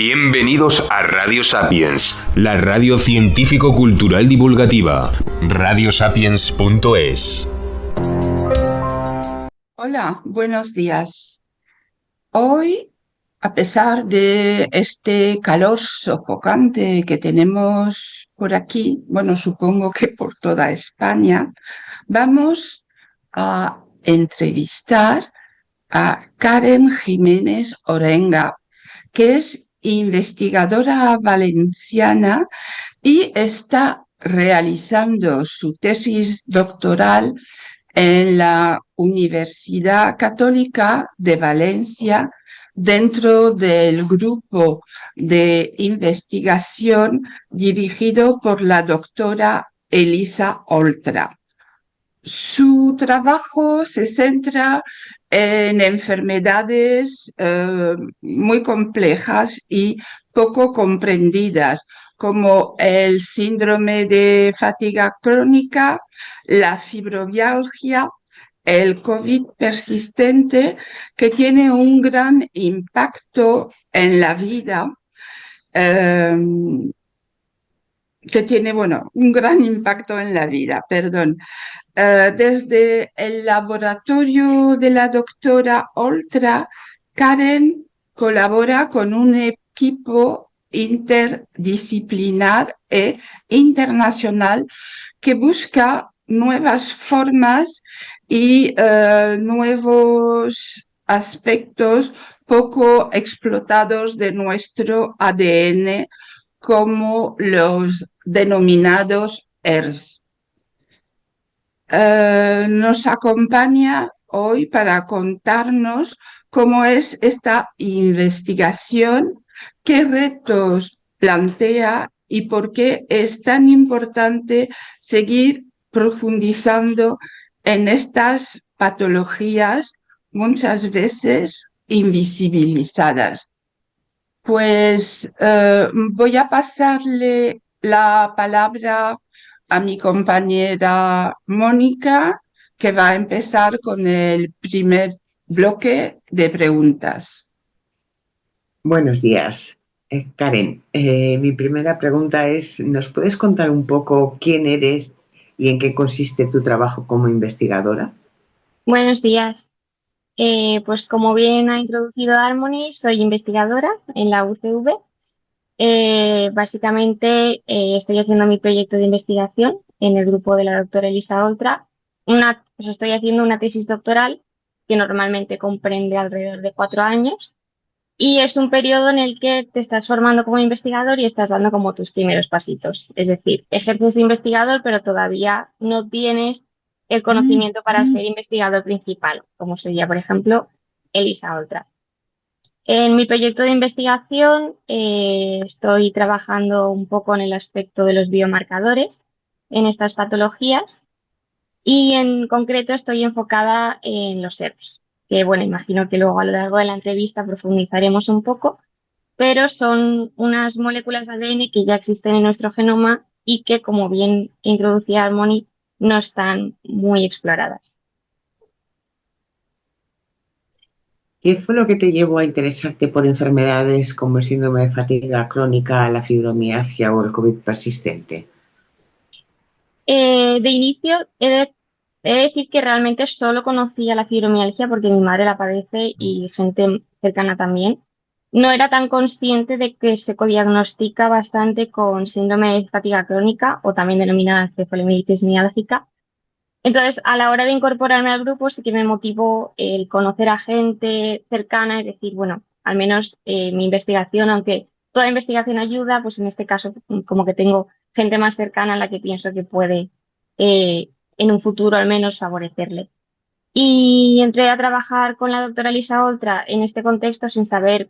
Bienvenidos a Radio Sapiens, la radio científico-cultural divulgativa. radiosapiens.es. Hola, buenos días. Hoy, a pesar de este calor sofocante que tenemos por aquí, bueno, supongo que por toda España, vamos a entrevistar a Karen Jiménez Orenga, que es investigadora valenciana y está realizando su tesis doctoral en la Universidad Católica de Valencia dentro del grupo de investigación dirigido por la doctora Elisa Oltra. Su trabajo se centra en enfermedades muy complejas y poco comprendidas, como el síndrome de fatiga crónica, la fibromialgia, el COVID persistente, que tiene un gran impacto en la vida, eh, un gran impacto en la vida, perdón. Desde el laboratorio de la doctora Oltra, Karen colabora con un equipo interdisciplinar e internacional que busca nuevas formas y nuevos aspectos poco explotados de nuestro ADN, como los denominados ERS. Nos acompaña hoy para contarnos cómo es esta investigación, qué retos plantea y por qué es tan importante seguir profundizando en estas patologías muchas veces invisibilizadas. Pues voy a pasarle la palabra a mi compañera Mónica, que va a empezar con el primer bloque de preguntas. Buenos días, Karen. Mi primera pregunta es, ¿nos puedes contar un poco quién eres y en qué consiste tu trabajo como investigadora? Buenos días. Pues como bien ha introducido Harmony, soy investigadora en la UCV. Básicamente estoy haciendo mi proyecto de investigación en el grupo de la doctora Elisa Oltra. Estoy haciendo una tesis doctoral que normalmente comprende alrededor de 4 años y es un periodo en el que te estás formando como investigador y estás dando como tus primeros pasitos. Es decir, ejerces de investigador, pero todavía no tienes el conocimiento para ser investigador principal, como sería, por ejemplo, Elisa Oltra. En mi proyecto de investigación estoy trabajando un poco en el aspecto de los biomarcadores en estas patologías y en concreto estoy enfocada en los ERPs, que bueno, imagino que luego a lo largo de la entrevista profundizaremos un poco, pero son unas moléculas de ADN que ya existen en nuestro genoma y que, como bien introducía Harmony, no están muy exploradas. ¿Qué fue lo que te llevó a interesarte por enfermedades como el síndrome de fatiga crónica, la fibromialgia o el COVID persistente? De inicio, he de decir que realmente solo conocía la fibromialgia porque mi madre la padece y gente cercana también. No era tan consciente de que se codiagnostica bastante con síndrome de fatiga crónica o también denominada encefalomielitis miálgica. Entonces, a la hora de incorporarme al grupo, sí que me motivó el conocer a gente cercana y decir, bueno, al menos mi investigación, aunque toda investigación ayuda, pues en este caso como que tengo gente más cercana a la que pienso que puede en un futuro al menos favorecerle. Y entré a trabajar con la doctora Elisa Oltra en este contexto sin saber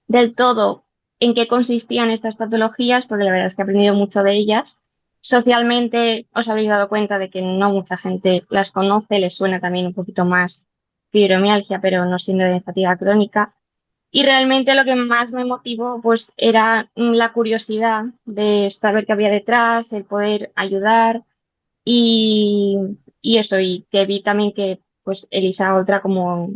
del todo en qué consistían estas patologías, porque la verdad es que he aprendido mucho de ellas. Socialmente os habréis dado cuenta de que no mucha gente las conoce, les suena también un poquito más fibromialgia, pero no síndrome de fatiga crónica. Y realmente lo que más me motivó pues era la curiosidad de saber qué había detrás, el poder ayudar y, y eso, y que vi también que pues Elisa Oltra como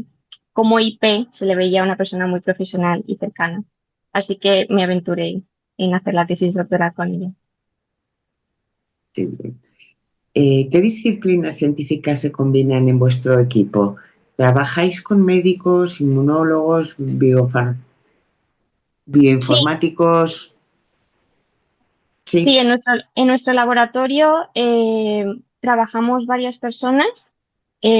IP se le veía a una persona muy profesional y cercana. Así que me aventuré en hacer la tesis doctoral con ella. Sí. ¿Qué disciplinas científicas se combinan en vuestro equipo? ¿Trabajáis con médicos, inmunólogos, Sí, bioinformáticos? sí, Sí. en nuestro laboratorio trabajamos varias personas,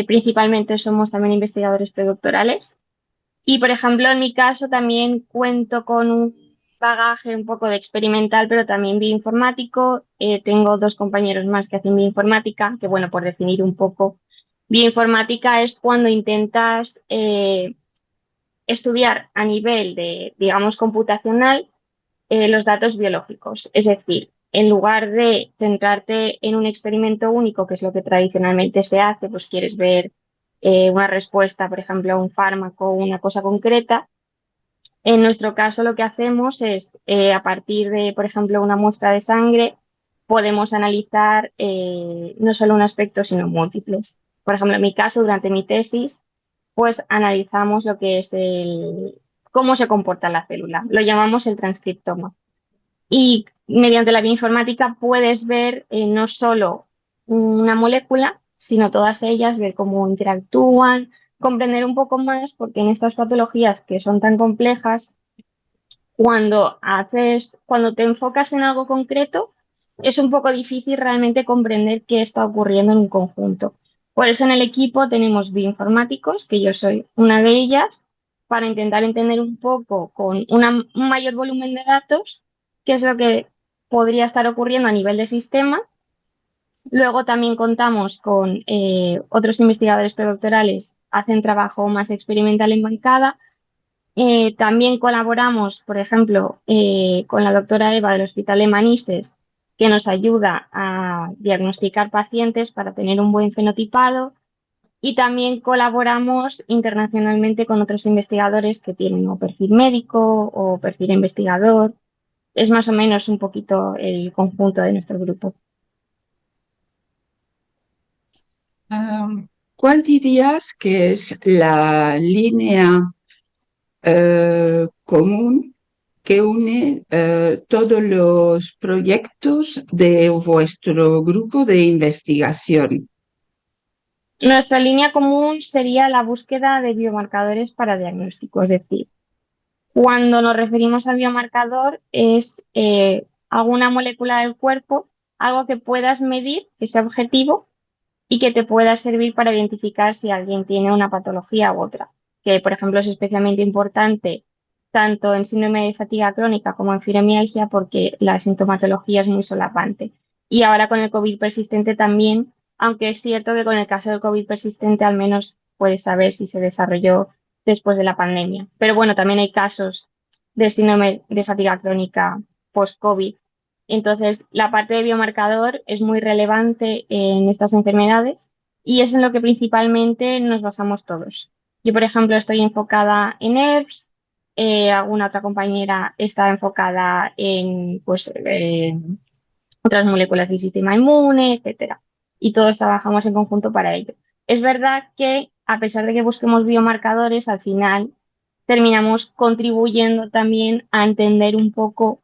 principalmente somos también investigadores predoctorales. Y, por ejemplo, en mi caso también cuento con un bagaje un poco de experimental, pero también bioinformático. Tengo dos compañeros más que hacen bioinformática, que bueno, por definir un poco, bioinformática es cuando intentas estudiar a nivel de, digamos, computacional los datos biológicos. Es decir, en lugar de centrarte en un experimento único, que es lo que tradicionalmente se hace, pues quieres ver una respuesta, por ejemplo, a un fármaco o una cosa concreta. En nuestro caso, lo que hacemos es, a partir de, por ejemplo, una muestra de sangre, podemos analizar no solo un aspecto, sino múltiples. Por ejemplo, en mi caso, durante mi tesis, pues analizamos lo que es cómo se comporta la célula. Lo llamamos el transcriptoma. Y mediante la bioinformática puedes ver no solo una molécula, sino todas ellas, ver cómo interactúan, comprender un poco más, porque en estas patologías que son tan complejas, cuando te enfocas en algo concreto, es un poco difícil realmente comprender qué está ocurriendo en un conjunto. Por eso en el equipo tenemos bioinformáticos, que yo soy una de ellas, para intentar entender un poco con un mayor volumen de datos qué es lo que podría estar ocurriendo a nivel de sistema. Luego también contamos con otros investigadores predoctorales, hacen trabajo más experimental en bancada. También colaboramos, por ejemplo, con la doctora Eva del Hospital de Manises, que nos ayuda a diagnosticar pacientes para tener un buen fenotipado. Y también colaboramos internacionalmente con otros investigadores que tienen o perfil médico o perfil investigador. Es más o menos un poquito el conjunto de nuestro grupo. ¿Cuál dirías que es la línea común que une todos los proyectos de vuestro grupo de investigación? Nuestra línea común sería la búsqueda de biomarcadores para diagnóstico, es decir, cuando nos referimos al biomarcador es alguna molécula del cuerpo, algo que puedas medir, que sea objetivo y que te pueda servir para identificar si alguien tiene una patología u otra, que por ejemplo es especialmente importante tanto en síndrome de fatiga crónica como en fibromialgia porque la sintomatología es muy solapante. Y ahora con el COVID persistente también, aunque es cierto que con el caso del COVID persistente al menos puedes saber si se desarrolló después de la pandemia. Pero bueno, también hay casos de síndrome de fatiga crónica post-COVID. Entonces, la parte de biomarcador es muy relevante en estas enfermedades y es en lo que principalmente nos basamos todos. Yo, por ejemplo, estoy enfocada en ERPS, alguna otra compañera está enfocada en pues, otras moléculas del sistema inmune, etcétera. Y todos trabajamos en conjunto para ello. Es verdad que, a pesar de que busquemos biomarcadores, al final terminamos contribuyendo también a entender un poco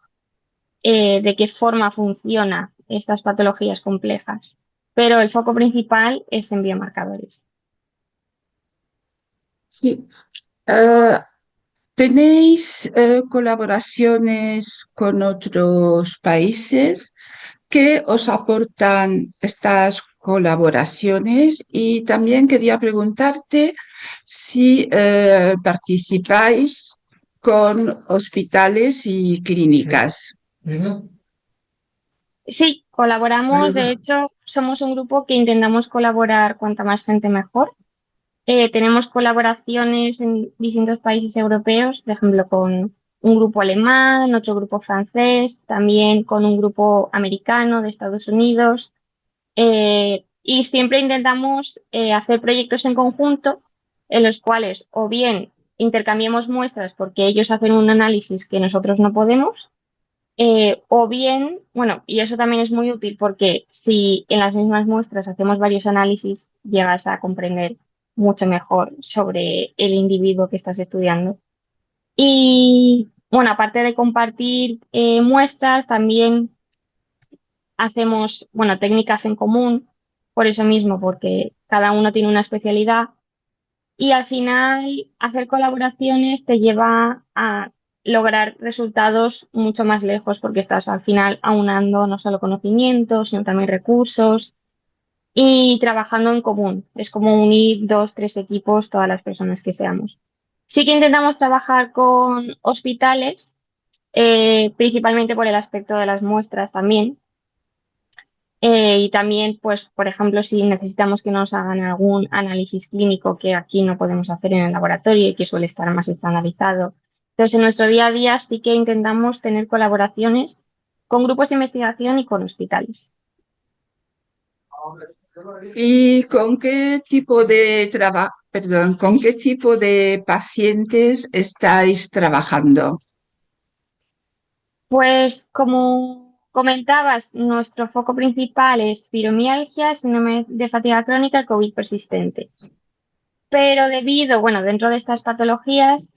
de qué forma funcionan estas patologías complejas. Pero el foco principal es en biomarcadores. Sí. Eh, ¿Tenéis colaboraciones con otros países? ¿Qué os aportan estas colaboraciones? Y también quería preguntarte si participáis con hospitales y clínicas. Sí, colaboramos. De hecho, somos un grupo que intentamos colaborar cuanta más gente mejor. Tenemos colaboraciones en distintos países europeos, por ejemplo, con un grupo alemán, otro grupo francés, también con un grupo americano de Estados Unidos. Y siempre intentamos hacer proyectos en conjunto en los cuales o bien intercambiemos muestras porque ellos hacen un análisis que nosotros no podemos, o bien, bueno, y eso también es muy útil porque si en las mismas muestras hacemos varios análisis, llegas a comprender mucho mejor sobre el individuo que estás estudiando. Y bueno, aparte de compartir muestras, también hacemos, bueno, técnicas en común, por eso mismo, porque cada uno tiene una especialidad y al final hacer colaboraciones te lleva a lograr resultados mucho más lejos porque estás al final aunando no solo conocimientos, sino también recursos y trabajando en común. Es como unir dos, tres equipos, todas las personas que seamos. Sí que intentamos trabajar con hospitales, principalmente por el aspecto de las muestras también. Y también, pues, por ejemplo, si necesitamos que nos hagan algún análisis clínico que aquí no podemos hacer en el laboratorio y que suele estar más estandarizado. Entonces, en nuestro día a día sí que intentamos tener colaboraciones con grupos de investigación y con hospitales. ¿Y con qué tipo de con qué tipo de pacientes estáis trabajando? Pues, como comentabas, nuestro foco principal es fibromialgia, síndrome de fatiga crónica y COVID persistente. Pero debido, bueno, dentro de estas patologías,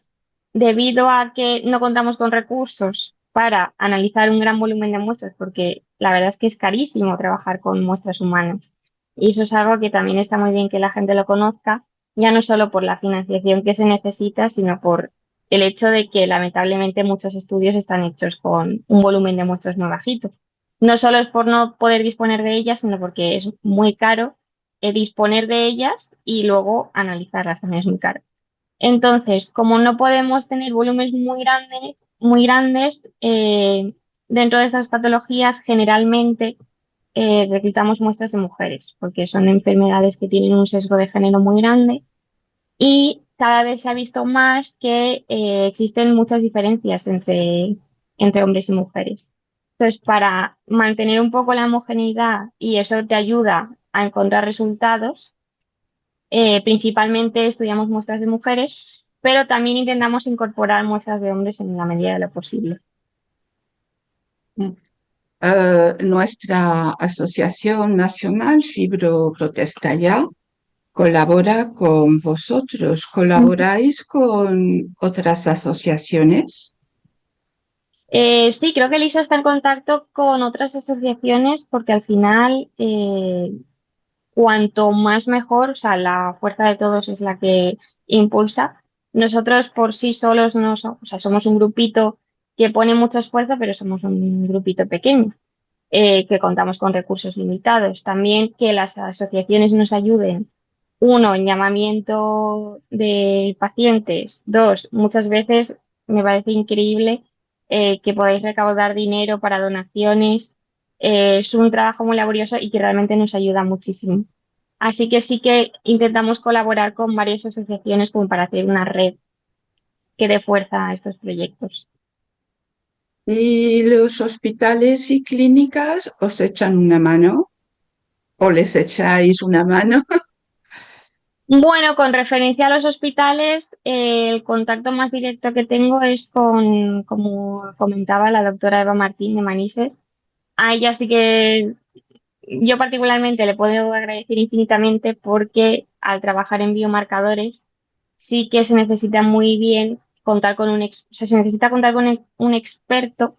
debido a que no contamos con recursos para analizar un gran volumen de muestras, porque la verdad es que es carísimo trabajar con muestras humanas. Y eso es algo que también está muy bien que la gente lo conozca, ya no solo por la financiación que se necesita, sino por el hecho de que lamentablemente muchos estudios están hechos con un volumen de muestras muy bajito. No solo es por no poder disponer de ellas, sino porque es muy caro disponer de ellas y luego analizarlas también es muy caro. Entonces, como no podemos tener volúmenes muy grandes, dentro de esas patologías generalmente reclutamos muestras de mujeres, porque son enfermedades que tienen un sesgo de género muy grande y cada vez se ha visto más que existen muchas diferencias entre hombres y mujeres. Entonces, para mantener un poco la homogeneidad y eso te ayuda a encontrar resultados, principalmente estudiamos muestras de mujeres, pero también intentamos incorporar muestras de hombres en la medida de lo posible. Nuestra Asociación Nacional Fibro Protesta Ya colabora con vosotros. ¿Colaboráis con otras asociaciones? Sí, creo que Lisa está en contacto con otras asociaciones porque al final, cuanto más mejor, o sea, la fuerza de todos es la que impulsa. Nosotros por sí solos no o sea, somos un grupito que pone mucho esfuerzo, pero somos un grupito pequeño. Que contamos con recursos limitados. También que las asociaciones nos ayuden, uno, en llamamiento de pacientes, dos, muchas veces me parece increíble que podáis recaudar dinero para donaciones. Es un trabajo muy laborioso y que realmente nos ayuda muchísimo. Así que sí que intentamos colaborar con varias asociaciones como para hacer una red que dé fuerza a estos proyectos. ¿Y los hospitales y clínicas os echan una mano o les echáis una mano? Bueno, con referencia a los hospitales, el contacto más directo que tengo es con, como comentaba, la doctora Eva Martín de Manises. A ella sí que yo particularmente le puedo agradecer infinitamente porque al trabajar en biomarcadores sí que se necesita muy bien contar con o sea, se necesita contar con un experto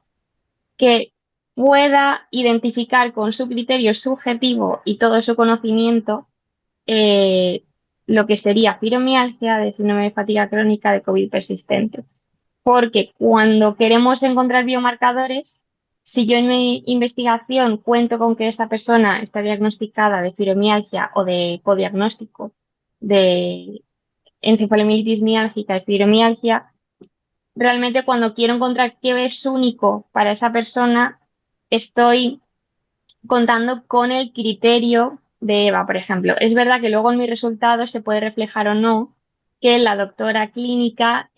que pueda identificar con su criterio subjetivo y todo su conocimiento eh, lo que sería fibromialgia de síndrome de fatiga crónica de COVID persistente. Porque cuando queremos encontrar biomarcadores, si yo en mi investigación cuento con que esta persona está diagnosticada de fibromialgia o de codiagnóstico de encefalomielitis miálgica y fibromialgia, realmente cuando quiero encontrar qué es único para esa persona, estoy contando con el criterio de Eva, por ejemplo. Es verdad que luego en mis resultados se puede reflejar o no que la doctora clínica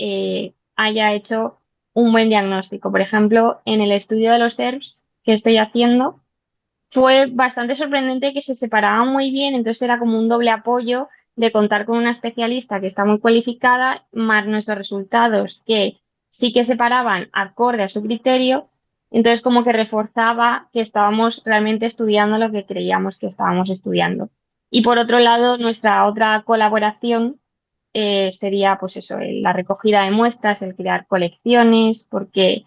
haya hecho un buen diagnóstico. Por ejemplo, en el estudio de los ERVs que estoy haciendo, fue bastante sorprendente que se separaban muy bien, entonces era como un doble apoyo de contar con una especialista que está muy cualificada, más nuestros resultados que sí que separaban acorde a su criterio, entonces como que reforzaba que estábamos realmente estudiando lo que creíamos que estábamos estudiando. Y por otro lado, nuestra otra colaboración sería pues eso, la recogida de muestras, el crear colecciones, porque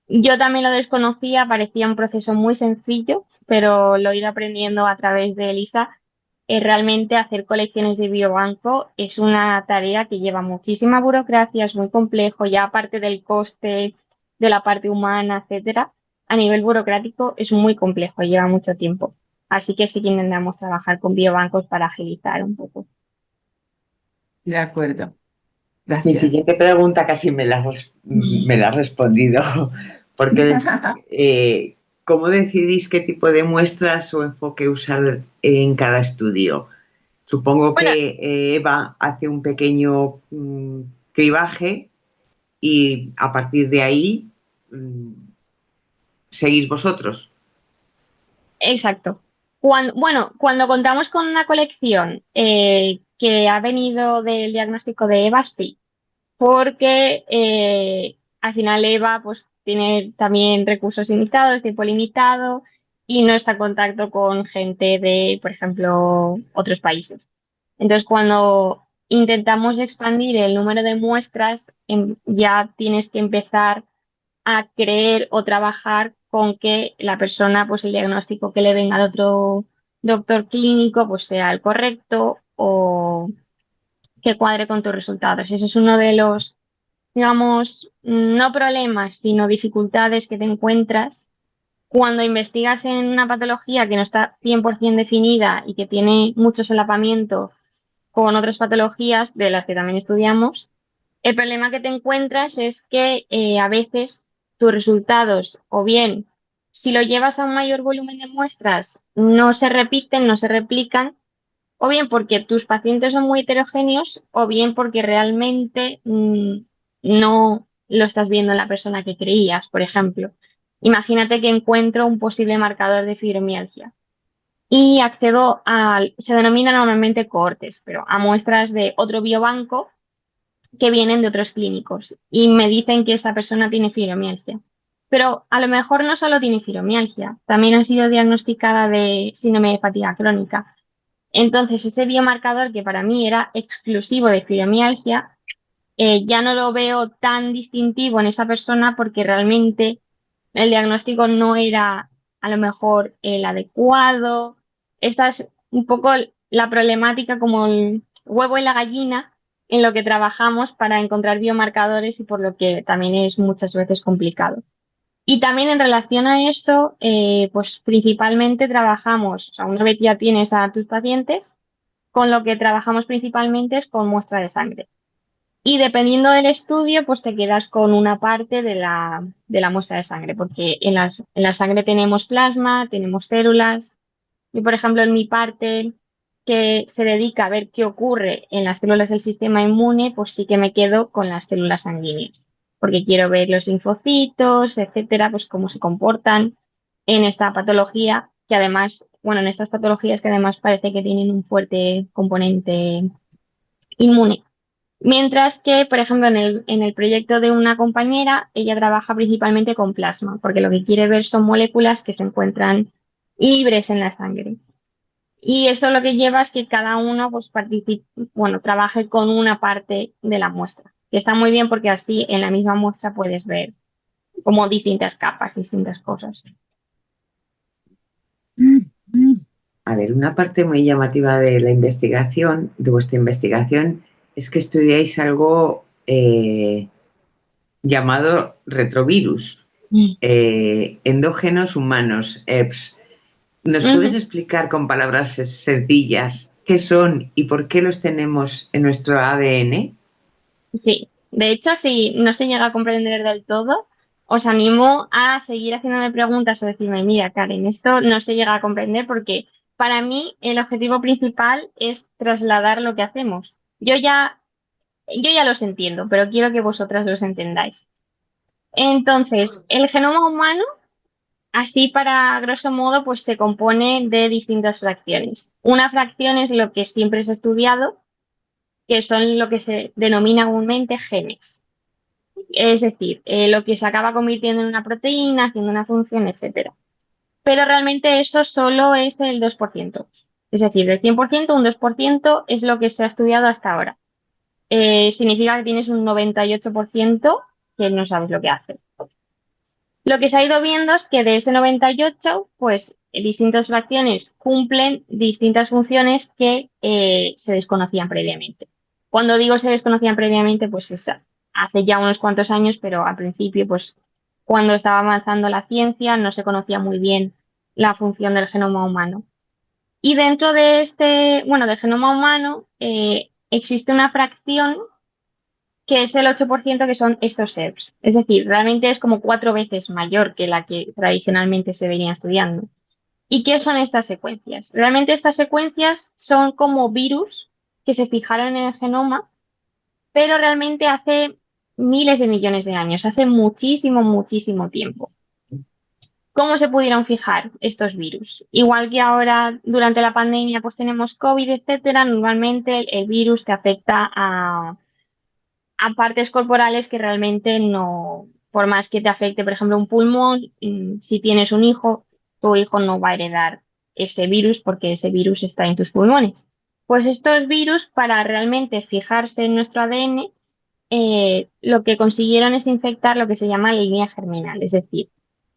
yo también lo desconocía, parecía un proceso muy sencillo, pero lo he ido aprendiendo a través de Elisa. Realmente hacer colecciones de biobanco es una tarea que lleva muchísima burocracia, es muy complejo, ya aparte del coste de la parte humana, etcétera, a nivel burocrático es muy complejo, lleva mucho tiempo. Así que sí que intentamos trabajar con biobancos para agilizar un poco. De acuerdo, Mi gracias. siguiente pregunta casi me la has respondido, porque ¿cómo decidís qué tipo de muestras o enfoque usar en cada estudio? Supongo Bueno, que Eva hace un pequeño cribaje y a partir de ahí mm, seguís vosotros. exacto. Cuando contamos con una colección que ha venido del diagnóstico de EVA, sí, porque al final EVA pues, tiene también recursos limitados, tiempo limitado y no está en contacto con gente de, por ejemplo, otros países. Entonces, cuando intentamos expandir el número de muestras, ya tienes que empezar a creer o trabajar con que la persona, pues el diagnóstico que le venga de otro doctor clínico, pues sea el correcto o que cuadre con tus resultados. Ese es uno de los, digamos, no problemas, sino dificultades que te encuentras cuando investigas en una patología que no está 100% definida y que tiene mucho solapamiento con otras patologías de las que también estudiamos. El problema que te encuentras es que a veces tus resultados, o bien si lo llevas a un mayor volumen de muestras, no se repiten, no se replican, o bien porque tus pacientes son muy heterogéneos, o bien porque realmente no lo estás viendo en la persona que creías. Por ejemplo, imagínate que encuentro un posible marcador de fibromialgia y accedo a, se denomina normalmente cohortes, pero a muestras de otro biobanco que vienen de otros clínicos y me dicen que esa persona tiene fibromialgia. Pero a lo mejor no solo tiene fibromialgia, también ha sido diagnosticada de síndrome de fatiga crónica. Entonces, ese biomarcador que para mí era exclusivo de fibromialgia, ya no lo veo tan distintivo en esa persona porque realmente el diagnóstico no era a lo mejor el adecuado. Esta es un poco la problemática como el huevo y la gallina en lo que trabajamos para encontrar biomarcadores y por lo que también es muchas veces complicado. Y también en relación a eso, pues principalmente trabajamos, o sea, una vez ya tienes a tus pacientes, con lo que trabajamos principalmente es con muestra de sangre. Y dependiendo del estudio, pues te quedas con una parte de la muestra de sangre, porque en la sangre tenemos plasma, tenemos células. Y, por ejemplo, en mi parte que se dedica a ver qué ocurre en las células del sistema inmune, pues sí que me quedo con las células sanguíneas, porque quiero ver los linfocitos, etcétera, pues cómo se comportan en esta patología, que además, bueno, en estas patologías que además parece que tienen un fuerte componente inmune. Mientras que, por ejemplo, en el proyecto de una compañera, ella trabaja principalmente con plasma, porque lo que quiere ver son moléculas que se encuentran libres en la sangre. Y eso lo que lleva es que cada uno pues participe, bueno, trabaje con una parte de la muestra. Que está muy bien porque así en la misma muestra puedes ver como distintas capas, distintas cosas. A ver, una parte muy llamativa de la investigación, de vuestra investigación, es que estudiáis algo llamado retrovirus, endógenos humanos, EPS. ¿Nos puedes Ujú. explicar con palabras sencillas qué son y por qué los tenemos en nuestro ADN? Sí, de hecho, si no se llega a comprender del todo, os animo a seguir haciéndome preguntas o decirme, mira, Karen, esto no se llega a comprender porque para mí el objetivo principal es trasladar lo que hacemos. Yo ya los entiendo, pero quiero que vosotras los entendáis. Entonces, el genoma humano, así para grosso modo, pues se compone de distintas fracciones. Una fracción es lo que siempre se ha estudiado, que son lo que se denomina comúnmente genes. Es decir, lo que se acaba convirtiendo en una proteína, haciendo una función, etcétera. Pero realmente eso solo es el 2%. Es decir, del 100%, un 2% es lo que se ha estudiado hasta ahora. significa que tienes un 98% que no sabes lo que hace. Lo que se ha ido viendo es que de ese 98, pues distintas fracciones cumplen distintas funciones que se desconocían previamente. Cuando digo se desconocían previamente, pues es hace ya unos cuantos años, pero al principio, pues cuando estaba avanzando la ciencia, no se conocía muy bien la función del genoma humano. Y dentro de del genoma humano, existe una fracción que es el 8% que son estos ERVs. Es decir, realmente es como 4 veces mayor que la que tradicionalmente se venía estudiando. ¿Y qué son estas secuencias? Realmente estas secuencias son como virus que se fijaron en el genoma, pero realmente hace miles de millones de años, hace muchísimo, muchísimo tiempo. ¿Cómo se pudieron fijar estos virus? Igual que ahora durante la pandemia pues tenemos COVID, etcétera, normalmente el virus te afecta a partes corporales que realmente no, por más que te afecte, por ejemplo, un pulmón, si tienes un hijo, tu hijo no va a heredar ese virus porque ese virus está en tus pulmones. Pues estos virus, para realmente fijarse en nuestro ADN, lo que consiguieron es infectar lo que se llama la línea germinal, es decir,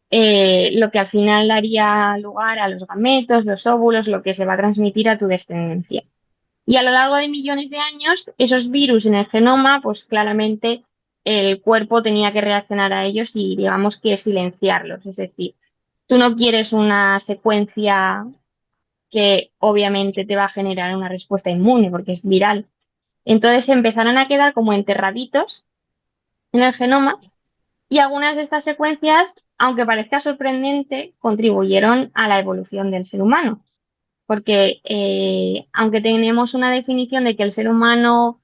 lo que al final daría lugar a los gametos, los óvulos, lo que se va a transmitir a tu descendencia. Y a lo largo de millones de años, esos virus en el genoma, pues claramente el cuerpo tenía que reaccionar a ellos y digamos que silenciarlos. Es decir, tú no quieres una secuencia que obviamente te va a generar una respuesta inmune porque es viral. Entonces empezaron a quedar como enterraditos en el genoma y algunas de estas secuencias, aunque parezca sorprendente, contribuyeron a la evolución del ser humano porque aunque tenemos una definición de que el ser humano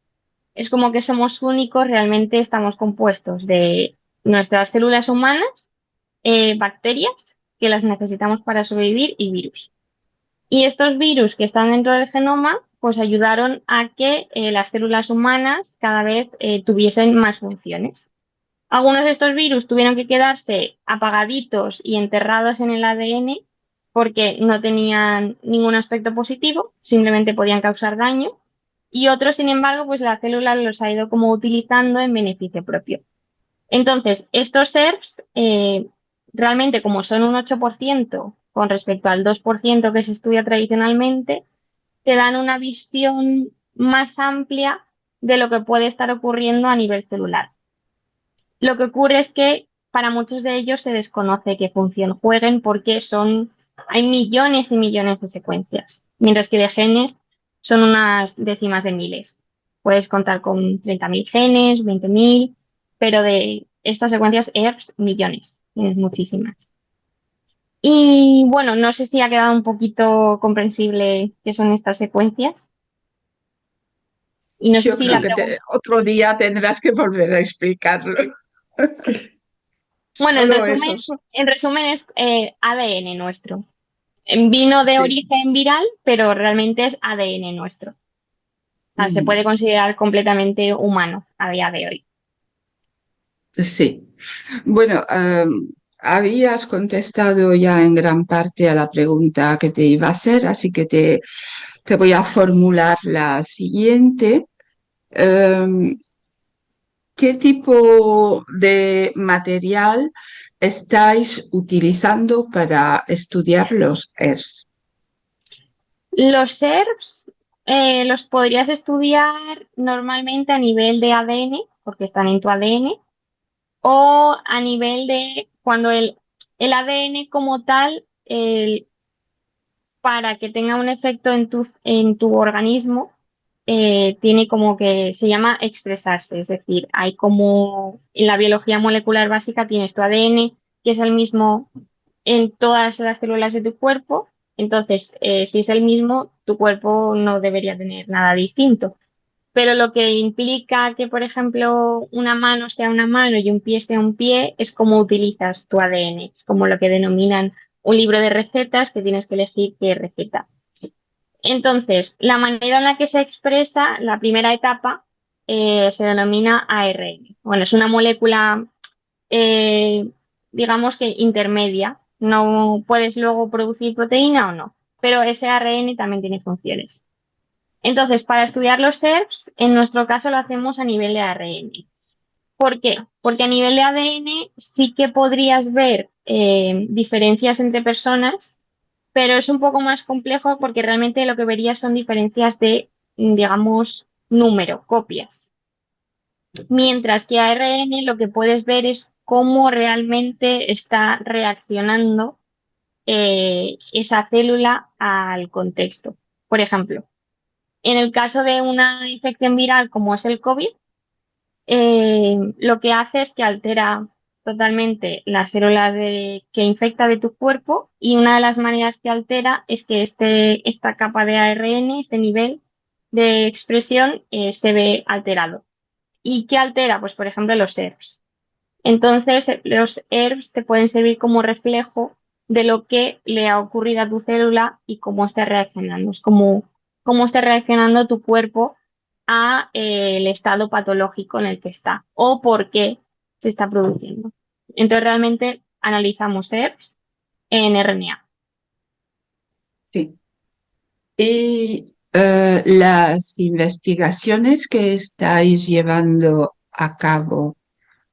es como que somos únicos, realmente estamos compuestos de nuestras células humanas, bacterias, que las necesitamos para sobrevivir, y virus. Y estos virus que están dentro del genoma, pues ayudaron a que las células humanas cada vez tuviesen más funciones. Algunos de estos virus tuvieron que quedarse apagaditos y enterrados en el ADN porque no tenían ningún aspecto positivo, simplemente podían causar daño. Y otros, sin embargo, pues la célula los ha ido como utilizando en beneficio propio. Entonces, estos ERVs, realmente como son un 8% con respecto al 2% que se estudia tradicionalmente, te dan una visión más amplia de lo que puede estar ocurriendo a nivel celular. Lo que ocurre es que para muchos de ellos se desconoce qué función jueguen porque hay millones y millones de secuencias, mientras que de genes son unas décimas de miles. Puedes contar con 30.000 genes, 20.000, pero de estas secuencias ERVs, millones, tienes muchísimas. Y bueno, no sé si ha quedado un poquito comprensible qué son estas secuencias. Y no sé Yo si creo la que pregunta... otro día tendrás que volver a explicarlo. Bueno, Solo eso. en resumen es ADN nuestro. Vino de Sí. origen viral, pero realmente es ADN nuestro. O sea, se Mm, puede considerar completamente humano a día de hoy. sí. Bueno, habías contestado ya en gran parte a la pregunta que te iba a hacer, así que te voy a formular la siguiente. Em, ¿Qué tipo de material estáis utilizando para estudiar los ERS? Los SERPs los podrías estudiar normalmente a nivel de ADN, porque están en tu ADN, o a nivel de cuando el ADN como tal, para que tenga un efecto en tu organismo, tiene como que se llama expresarse, es decir, hay como en la biología molecular básica tienes tu ADN, que es el mismo en todas las células de tu cuerpo, entonces si es el mismo, tu cuerpo no debería tener nada distinto. Pero lo que implica que, por ejemplo, una mano sea una mano y un pie sea un pie, es cómo utilizas tu ADN. Es como lo que denominan un libro de recetas que tienes que elegir qué receta. Entonces, la manera en la que se expresa la primera etapa se denomina ARN. Bueno, es una molécula, eh, digamos que intermedia. No puedes luego producir proteína o no, pero ese ARN también tiene funciones. Entonces, para estudiar los ERVs, en nuestro caso lo hacemos a nivel de ARN. ¿Por qué? Porque a nivel de ADN sí que podrías ver diferencias entre personas, pero es un poco más complejo porque realmente lo que verías son diferencias de, digamos, número, copias. Mientras que ARN lo que puedes ver es cómo realmente está reaccionando esa célula al contexto. Por ejemplo, en el caso de una infección viral como es el COVID, lo que hace es que altera totalmente las células que infecta de tu cuerpo y una de las maneras que altera es que esta capa de ARN, este nivel de expresión, se ve alterado. ¿Y qué altera? Pues por ejemplo los ERVs. Entonces los ERVs te pueden servir como reflejo de lo que le ha ocurrido a tu célula y cómo está reaccionando. Es como cómo está reaccionando tu cuerpo a el estado patológico en el que está o por qué se está produciendo. Entonces realmente analizamos ERVs en RNA. Sí. Y las investigaciones que estáis llevando a cabo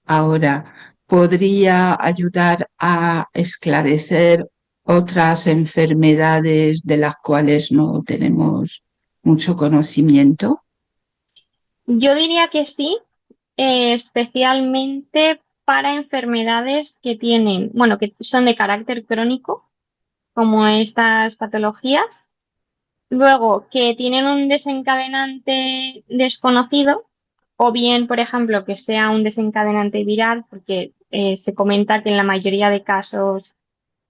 ahora podría ayudar a esclarecer otras enfermedades de las cuales no tenemos mucho conocimiento. Yo diría que sí, especialmente para enfermedades que tienen, bueno, que son de carácter crónico, como estas patologías. Luego, que tienen un desencadenante desconocido, o bien, por ejemplo, que sea un desencadenante viral, porque se comenta que en la mayoría de casos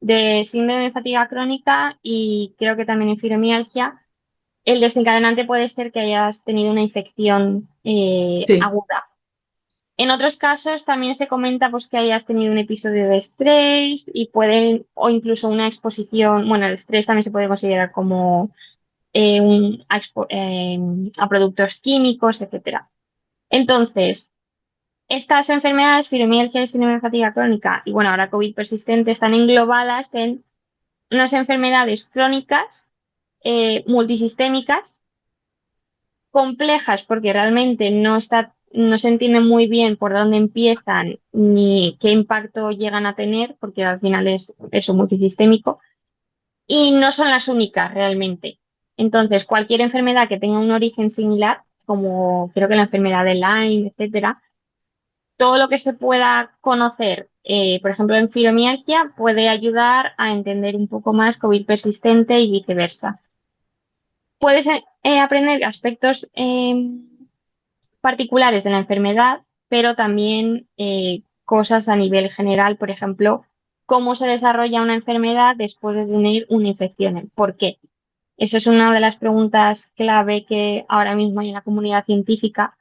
de síndrome de fatiga crónica y creo que también en fibromialgia, el desencadenante puede ser que hayas tenido una infección Sí, aguda. En otros casos también se comenta pues, que hayas tenido un episodio de estrés y pueden, o incluso una exposición, bueno, el estrés también se puede considerar como a productos químicos, etcétera. Entonces, estas enfermedades, fibromialgia y síndrome de fatiga crónica, y bueno, ahora COVID persistente, están englobadas en unas enfermedades crónicas, multisistémicas, complejas porque realmente no se entiende muy bien por dónde empiezan ni qué impacto llegan a tener, porque al final es eso multisistémico, y no son las únicas realmente. Entonces, cualquier enfermedad que tenga un origen similar, como creo que la enfermedad de Lyme, etcétera, todo lo que se pueda conocer, por ejemplo, en fibromialgia, puede ayudar a entender un poco más COVID persistente y viceversa. Puedes aprender aspectos particulares de la enfermedad, pero también cosas a nivel general, por ejemplo, cómo se desarrolla una enfermedad después de tener una infección. ¿Por qué? Eso es una de las preguntas clave que ahora mismo hay en la comunidad científica,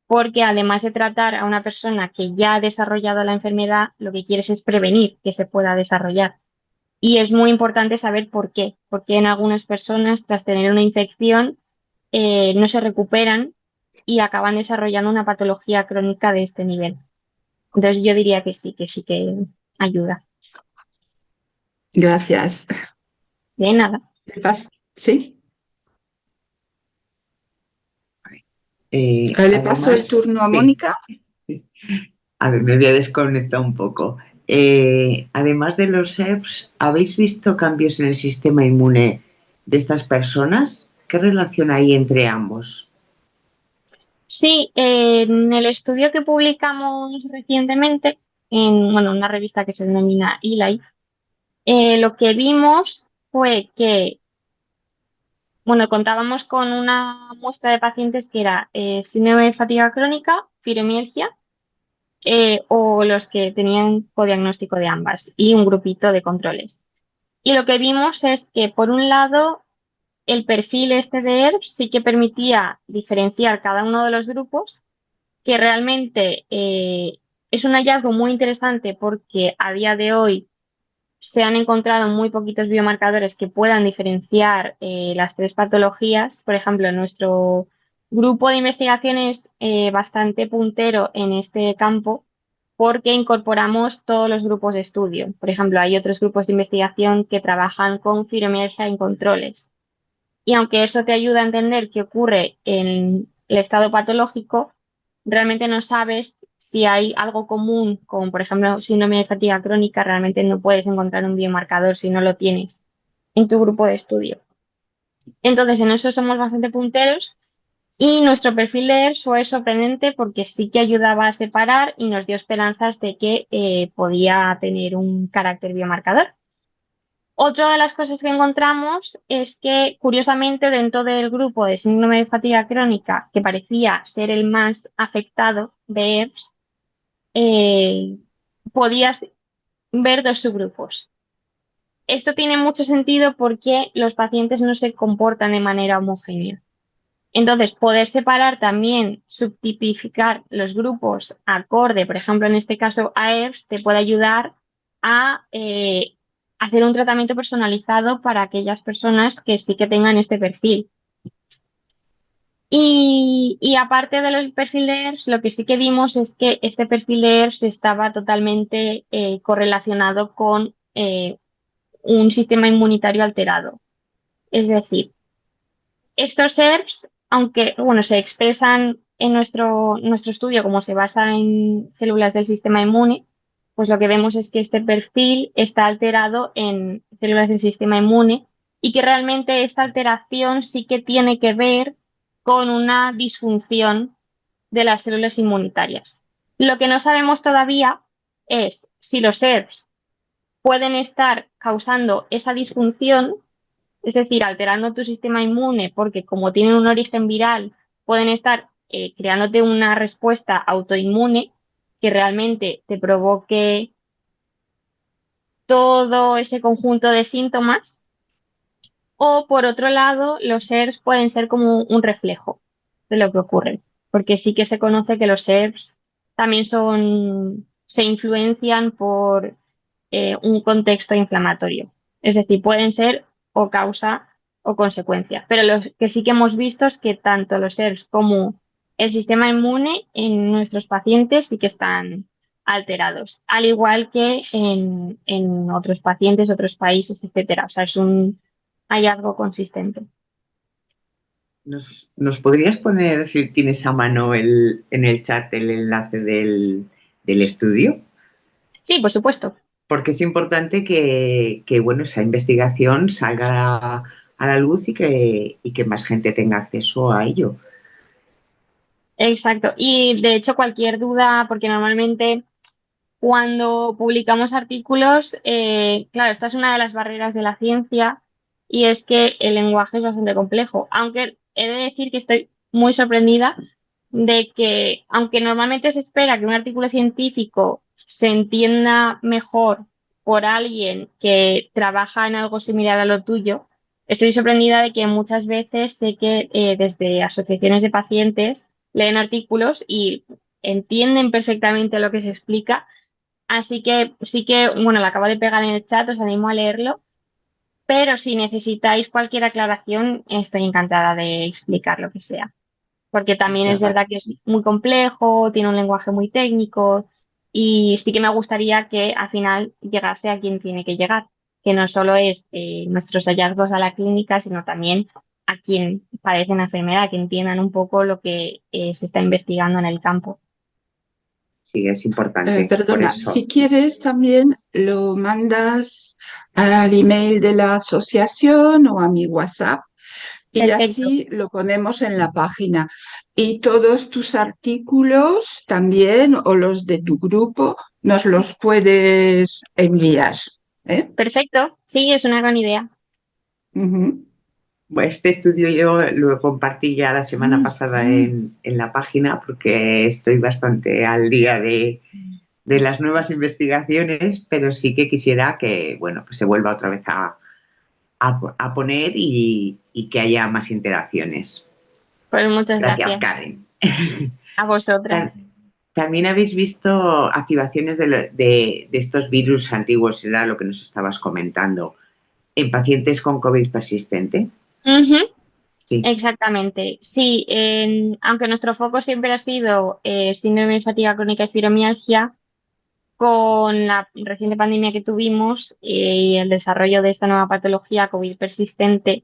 porque además de tratar a una persona que ya ha desarrollado la enfermedad, lo que quieres es prevenir que se pueda desarrollar. Y es muy importante saber por qué. Porque en algunas personas, tras tener una infección, no se recuperan y acaban desarrollando una patología crónica de este nivel. Entonces yo diría que sí que ayuda. gracias. De nada. Sí, le paso el Además, turno a sí, Mónica. a ver, me voy a desconectar un poco. Además de los EPS, ¿habéis visto cambios en el sistema inmune de estas personas? ¿Qué relación hay entre ambos? Sí, en el estudio que publicamos recientemente, en bueno, una revista que se denomina eLife, lo que vimos fue que, bueno, contábamos con una muestra de pacientes que era síndrome de fatiga crónica, fibromialgia, o los que tenían codiagnóstico de ambas y un grupito de controles. Y lo que vimos es que, por un lado, el perfil este de ERP sí que permitía diferenciar cada uno de los grupos, que realmente es un hallazgo muy interesante porque a día de hoy se han encontrado muy poquitos biomarcadores que puedan diferenciar las tres patologías. Por ejemplo, nuestro grupo de investigación es bastante puntero en este campo porque incorporamos todos los grupos de estudio. Por ejemplo, hay otros grupos de investigación que trabajan con fibromialgia en controles. y aunque eso te ayuda a entender qué ocurre en el estado patológico, realmente no sabes si hay algo común, como por ejemplo síndrome de fatiga crónica, realmente no puedes encontrar un biomarcador si no lo tienes en tu grupo de estudio. Entonces, en eso somos bastante punteros y nuestro perfil de ERS fue sorprendente porque sí que ayudaba a separar y nos dio esperanzas de que podía tener un carácter biomarcador. Otra de las cosas que encontramos es que, curiosamente, dentro del grupo de síndrome de fatiga crónica, que parecía ser el más afectado de ERS, eh, podías ver dos subgrupos. Esto tiene mucho sentido porque los pacientes no se comportan de manera homogénea. Entonces, poder separar también, subtipificar los grupos acorde, por ejemplo, en este caso a ERS, te puede ayudar a hacer un tratamiento personalizado para aquellas personas que sí que tengan este perfil. Y aparte del perfil de ERS, lo que sí que vimos es que este perfil de ERS estaba totalmente correlacionado con un sistema inmunitario alterado. Es decir, estos ERPs, aunque bueno, se expresan en nuestro estudio como se basa en células del sistema inmune, pues lo que vemos es que este perfil está alterado en células del sistema inmune y que realmente esta alteración sí que tiene que ver con una disfunción de las células inmunitarias. Lo que no sabemos todavía es si los ERPs pueden estar causando esa disfunción, es decir, alterando tu sistema inmune, porque como tienen un origen viral, pueden estar creándote una respuesta autoinmune que realmente te provoque todo ese conjunto de síntomas. O por otro lado, los ERPs pueden ser como un reflejo de lo que ocurre, porque sí que se conoce que los ERPs también se influencian por un contexto inflamatorio. Es decir, pueden ser o causa o consecuencia. Pero lo que sí que hemos visto es que tanto los ERPs como el sistema inmune en nuestros pacientes sí que están alterados, al igual que en otros pacientes, otros países, etcétera. O sea, es un hallazgo consistente. ¿Nos podrías poner, si tienes a mano en el chat, el enlace del estudio? Sí, por supuesto. Porque es importante bueno, esa investigación salga a la luz y que más gente tenga acceso a ello. Exacto. Y de hecho, cualquier duda, porque normalmente cuando publicamos artículos, claro, esta es una de las barreras de la ciencia y es que el lenguaje es bastante complejo, aunque he de decir que estoy muy sorprendida de que, aunque normalmente se espera que un artículo científico se entienda mejor por alguien que trabaja en algo similar a lo tuyo, estoy sorprendida de que muchas veces sé que desde asociaciones de pacientes leen artículos y entienden perfectamente lo que se explica. Así que sí que, bueno, lo acabo de pegar en el chat, os animo a leerlo, pero si necesitáis cualquier aclaración, estoy encantada de explicar lo que sea, porque también es Muchas verdad que es muy complejo, tiene un lenguaje muy técnico y sí que me gustaría que al final llegase a quien tiene que llegar, que no solo es nuestros hallazgos a la clínica, sino también a quien padece una enfermedad, que entiendan un poco lo que se está investigando en el campo. Sí, es importante, por Perdona, eso. si quieres también lo mandas al email de la asociación o a mi WhatsApp y Perfecto. así lo ponemos en la página. Y todos tus artículos también o los de tu grupo nos los puedes enviar. ¿Eh? Perfecto. Sí, es una gran idea. Ujú. Este estudio yo lo compartí ya la semana pasada en la página porque estoy bastante al día de las nuevas investigaciones, pero sí que quisiera que, bueno, pues se vuelva otra vez a poner y que haya más interacciones. Pues muchas Gracias, gracias. Karen. A vosotras. También habéis visto activaciones de estos virus antiguos, era lo que nos estabas comentando, en pacientes con COVID persistente. Ujú, Sí. exactamente. Sí, aunque nuestro foco siempre ha sido síndrome de fatiga crónica y fibromialgia, con la reciente pandemia que tuvimos y el desarrollo de esta nueva patología COVID persistente,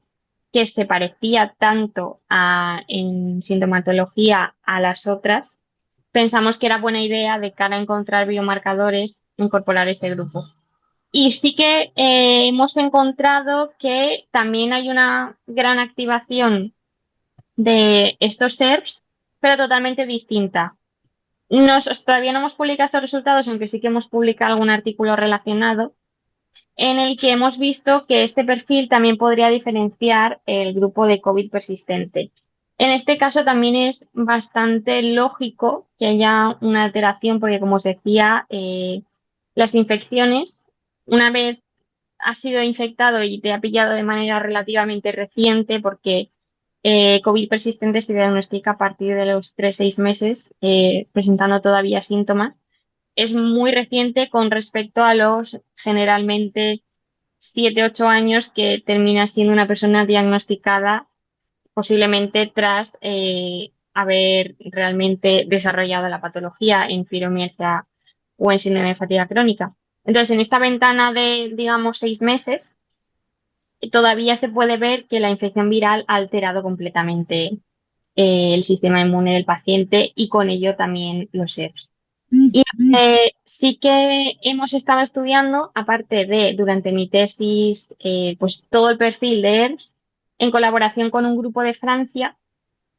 que se parecía tanto en sintomatología a las otras, pensamos que era buena idea de cara a encontrar biomarcadores incorporar este grupo. Y sí que hemos encontrado que también hay una gran activación de estos SERPs, pero totalmente distinta. Todavía no hemos publicado estos resultados, aunque sí que hemos publicado algún artículo relacionado, en el que hemos visto que este perfil también podría diferenciar el grupo de COVID persistente. En este caso también es bastante lógico que haya una alteración, porque como os decía, las infecciones, una vez has sido infectado y te ha pillado de manera relativamente reciente, porque COVID persistente se diagnostica a partir de los 3-6 meses, presentando todavía síntomas. Es muy reciente con respecto a los generalmente 7-8 años que termina siendo una persona diagnosticada posiblemente tras haber realmente desarrollado la patología en fibromialgia o en síndrome de fatiga crónica. Entonces, en esta ventana de, digamos, 6 meses, todavía se puede ver que la infección viral ha alterado completamente el sistema inmune del paciente y con ello también los SERPs. Y sí que hemos estado estudiando, aparte de durante mi tesis, pues todo el perfil de ERPs, en colaboración con un grupo de Francia,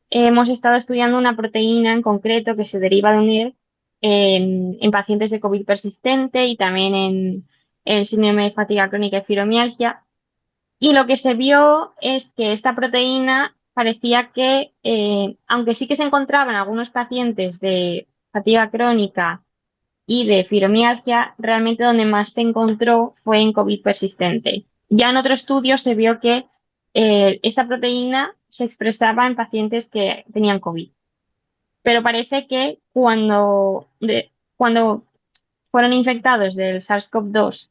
hemos estado estudiando una proteína en concreto que se deriva de un ERP en pacientes de COVID persistente y también en síndrome de fatiga crónica y fibromialgia. Y lo que se vio es que esta proteína parecía que, aunque sí que se encontraba en algunos pacientes de fatiga crónica y de fibromialgia, realmente donde más se encontró fue en COVID persistente. Ya en otro estudio se vio que esta proteína se expresaba en pacientes que tenían COVID. Pero parece que cuando fueron infectados del SARS-CoV-2,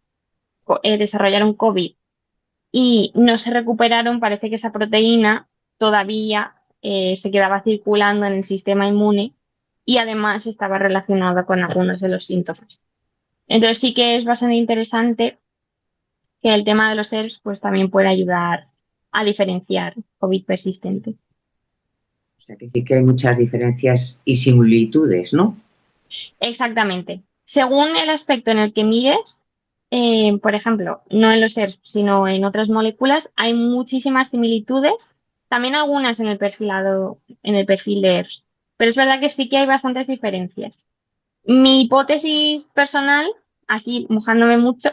desarrollaron COVID y no se recuperaron, parece que esa proteína todavía se quedaba circulando en el sistema inmune y además estaba relacionada con algunos de los síntomas. Entonces sí que es bastante interesante que el tema de los ERPs pues también puede ayudar a diferenciar COVID persistente. O sea que sí que hay muchas diferencias y similitudes, ¿no? Exactamente. Según el aspecto en el que mires, por ejemplo, no en los ERPs, sino en otras moléculas, hay muchísimas similitudes, también algunas en el perfil de ERPs, pero es verdad que sí que hay bastantes diferencias. Mi hipótesis personal, aquí mojándome mucho,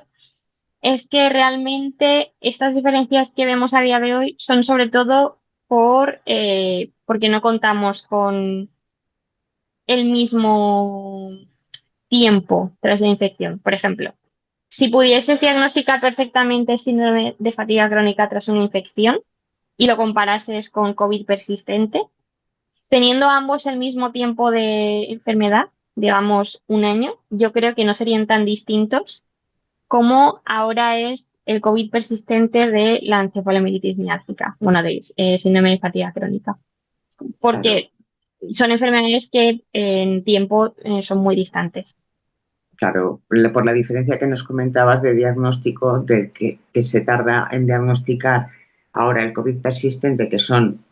es que realmente estas diferencias que vemos a día de hoy son sobre todo porque no contamos con el mismo tiempo tras la infección. Por ejemplo, si pudieses diagnosticar perfectamente síndrome de fatiga crónica tras una infección y lo comparases con COVID persistente, teniendo ambos el mismo tiempo de enfermedad, digamos 1 año, yo creo que no serían tan distintos como ahora es el COVID persistente de la encefalomielitis miálgica, bueno, de síndrome de fatiga crónica, Claro, porque son enfermedades que en tiempo son muy distantes. claro, por la diferencia que nos comentabas de diagnóstico, que se tarda en diagnosticar ahora el COVID persistente, que son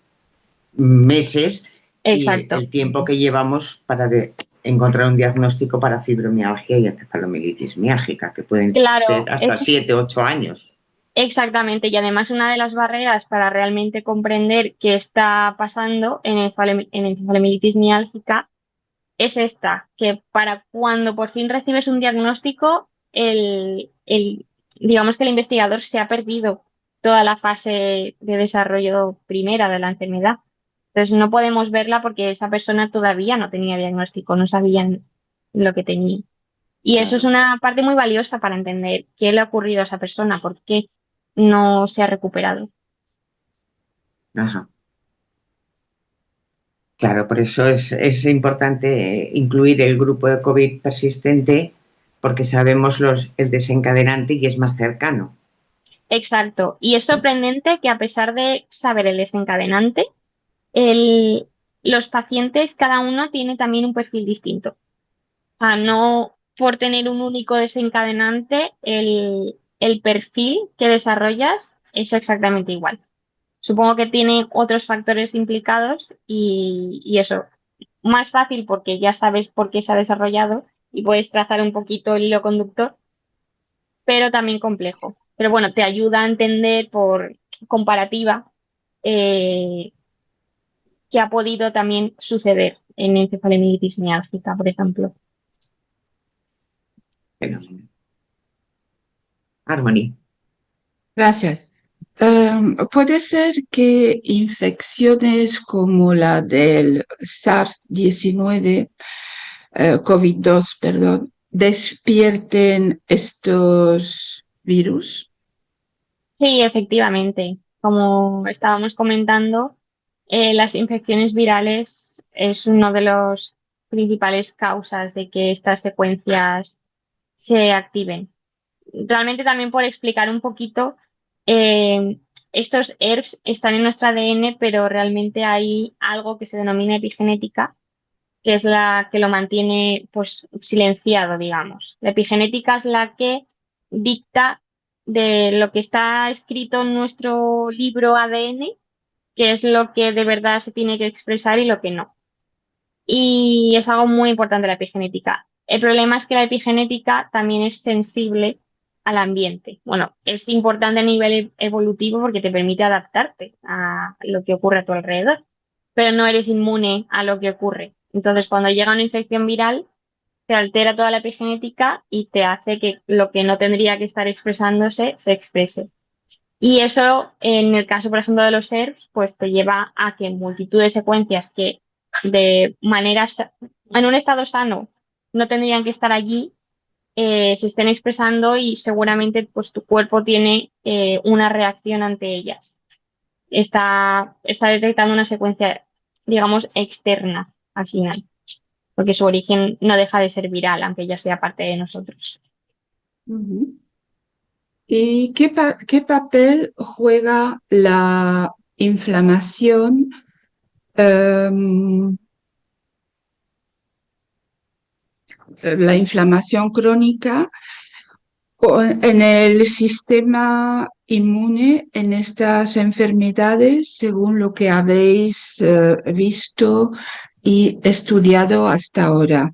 meses, y Exacto, el tiempo que llevamos para encontrar un diagnóstico para fibromialgia y encefalomielitis miálgica, que pueden ser claro, hasta 7 u 8 años. exactamente. Y además una de las barreras para realmente comprender qué está pasando en encefalomielitis miálgica es esta, que para cuando por fin recibes un diagnóstico, digamos que el investigador se ha perdido toda la fase de desarrollo primera de la enfermedad. Entonces no podemos verla porque esa persona todavía no tenía diagnóstico, no sabían lo que tenía. Y eso es Claro. una parte muy valiosa para entender qué le ha ocurrido a esa persona, por qué no se ha recuperado. Ajá. Claro, por eso es importante incluir el grupo de COVID persistente, porque sabemos el desencadenante y es más cercano. Exacto. Y es sorprendente que a pesar de saber el desencadenante, el- los pacientes, cada uno tiene también un perfil distinto. O sea, no por tener un único desencadenante, el perfil que desarrollas es exactamente igual. Supongo que tiene otros factores implicados y eso, más fácil porque ya sabes por qué se ha desarrollado y puedes trazar un poquito el hilo conductor, pero también complejo. Pero bueno, te ayuda a entender por comparativa eh, qué ha podido también suceder en encefalomielitis miálgica, por ejemplo. Fenomenal. Harmony. Gracias. Puede ser que infecciones como la del SARS-19, COVID-2, perdón, despierten estos virus. Sí, efectivamente. Como estábamos comentando, las infecciones virales es uno de los principales causas de que estas secuencias se activen. Realmente también por explicar un poquito, eh, estos ERVs están en nuestro ADN, pero realmente hay algo que se denomina epigenética, que es la que lo mantiene pues silenciado, digamos. La epigenética es la que dicta de lo que está escrito en nuestro libro ADN, qué es lo que de verdad se tiene que expresar y lo que no. Y es algo muy importante la epigenética. El problema es que la epigenética también es sensible al ambiente. Bueno, es importante a nivel evolutivo porque te permite adaptarte a lo que ocurre a tu alrededor, pero no eres inmune a lo que ocurre. Entonces, cuando llega una infección viral, te altera toda la epigenética y te hace que lo que no tendría que estar expresándose se exprese. Y eso, en el caso, por ejemplo, de los ERVs, pues te lleva a que multitud de secuencias que de manera, en un estado sano no tendrían que estar allí, se estén expresando y seguramente pues tu cuerpo tiene una reacción ante ellas. Está detectando una secuencia, digamos, externa al final, porque su origen no deja de ser viral, aunque ya sea parte de nosotros. Ujú. ¿Y qué papel juega la inflamación, em, crónica en el sistema inmune en estas enfermedades, según lo que habéis visto y estudiado hasta ahora?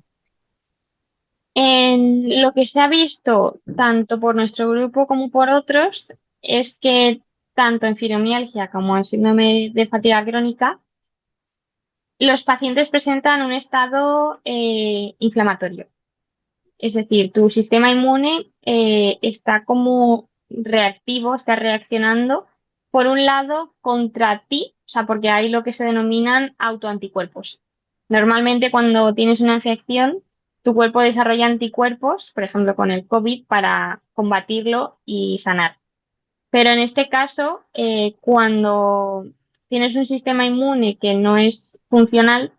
En lo que se ha visto, tanto por nuestro grupo como por otros, es que tanto en fibromialgia como en síndrome de fatiga crónica, los pacientes presentan un estado inflamatorio. Es decir, tu sistema inmune está como reactivo, está reaccionando, por un lado, contra ti, o sea, porque hay lo que se denominan autoanticuerpos. Normalmente cuando tienes una infección, tu cuerpo desarrolla anticuerpos, por ejemplo, con el COVID, para combatirlo y sanar. Pero en este caso, cuando tienes un sistema inmune que no es funcional,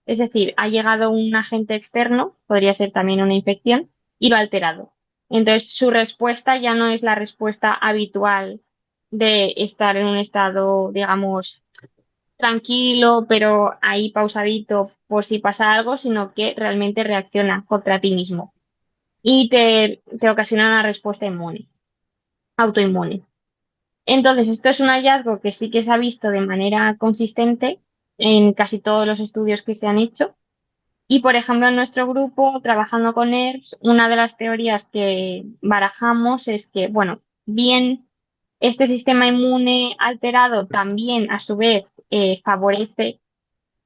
es decir, ha llegado un agente externo, podría ser también una infección, y lo ha alterado. Entonces, su respuesta ya no es la respuesta habitual de estar en un estado, digamos, tranquilo, pero ahí pausadito por si pasa algo, sino que realmente reacciona contra ti mismo y te ocasiona una respuesta inmune, autoinmune. Entonces, esto es un hallazgo que sí que se ha visto de manera consistente en casi todos los estudios que se han hecho. Y, por ejemplo, en nuestro grupo, trabajando con ERVs, una de las teorías que barajamos es que, bueno, bien, este sistema inmune alterado también, a su vez, favorece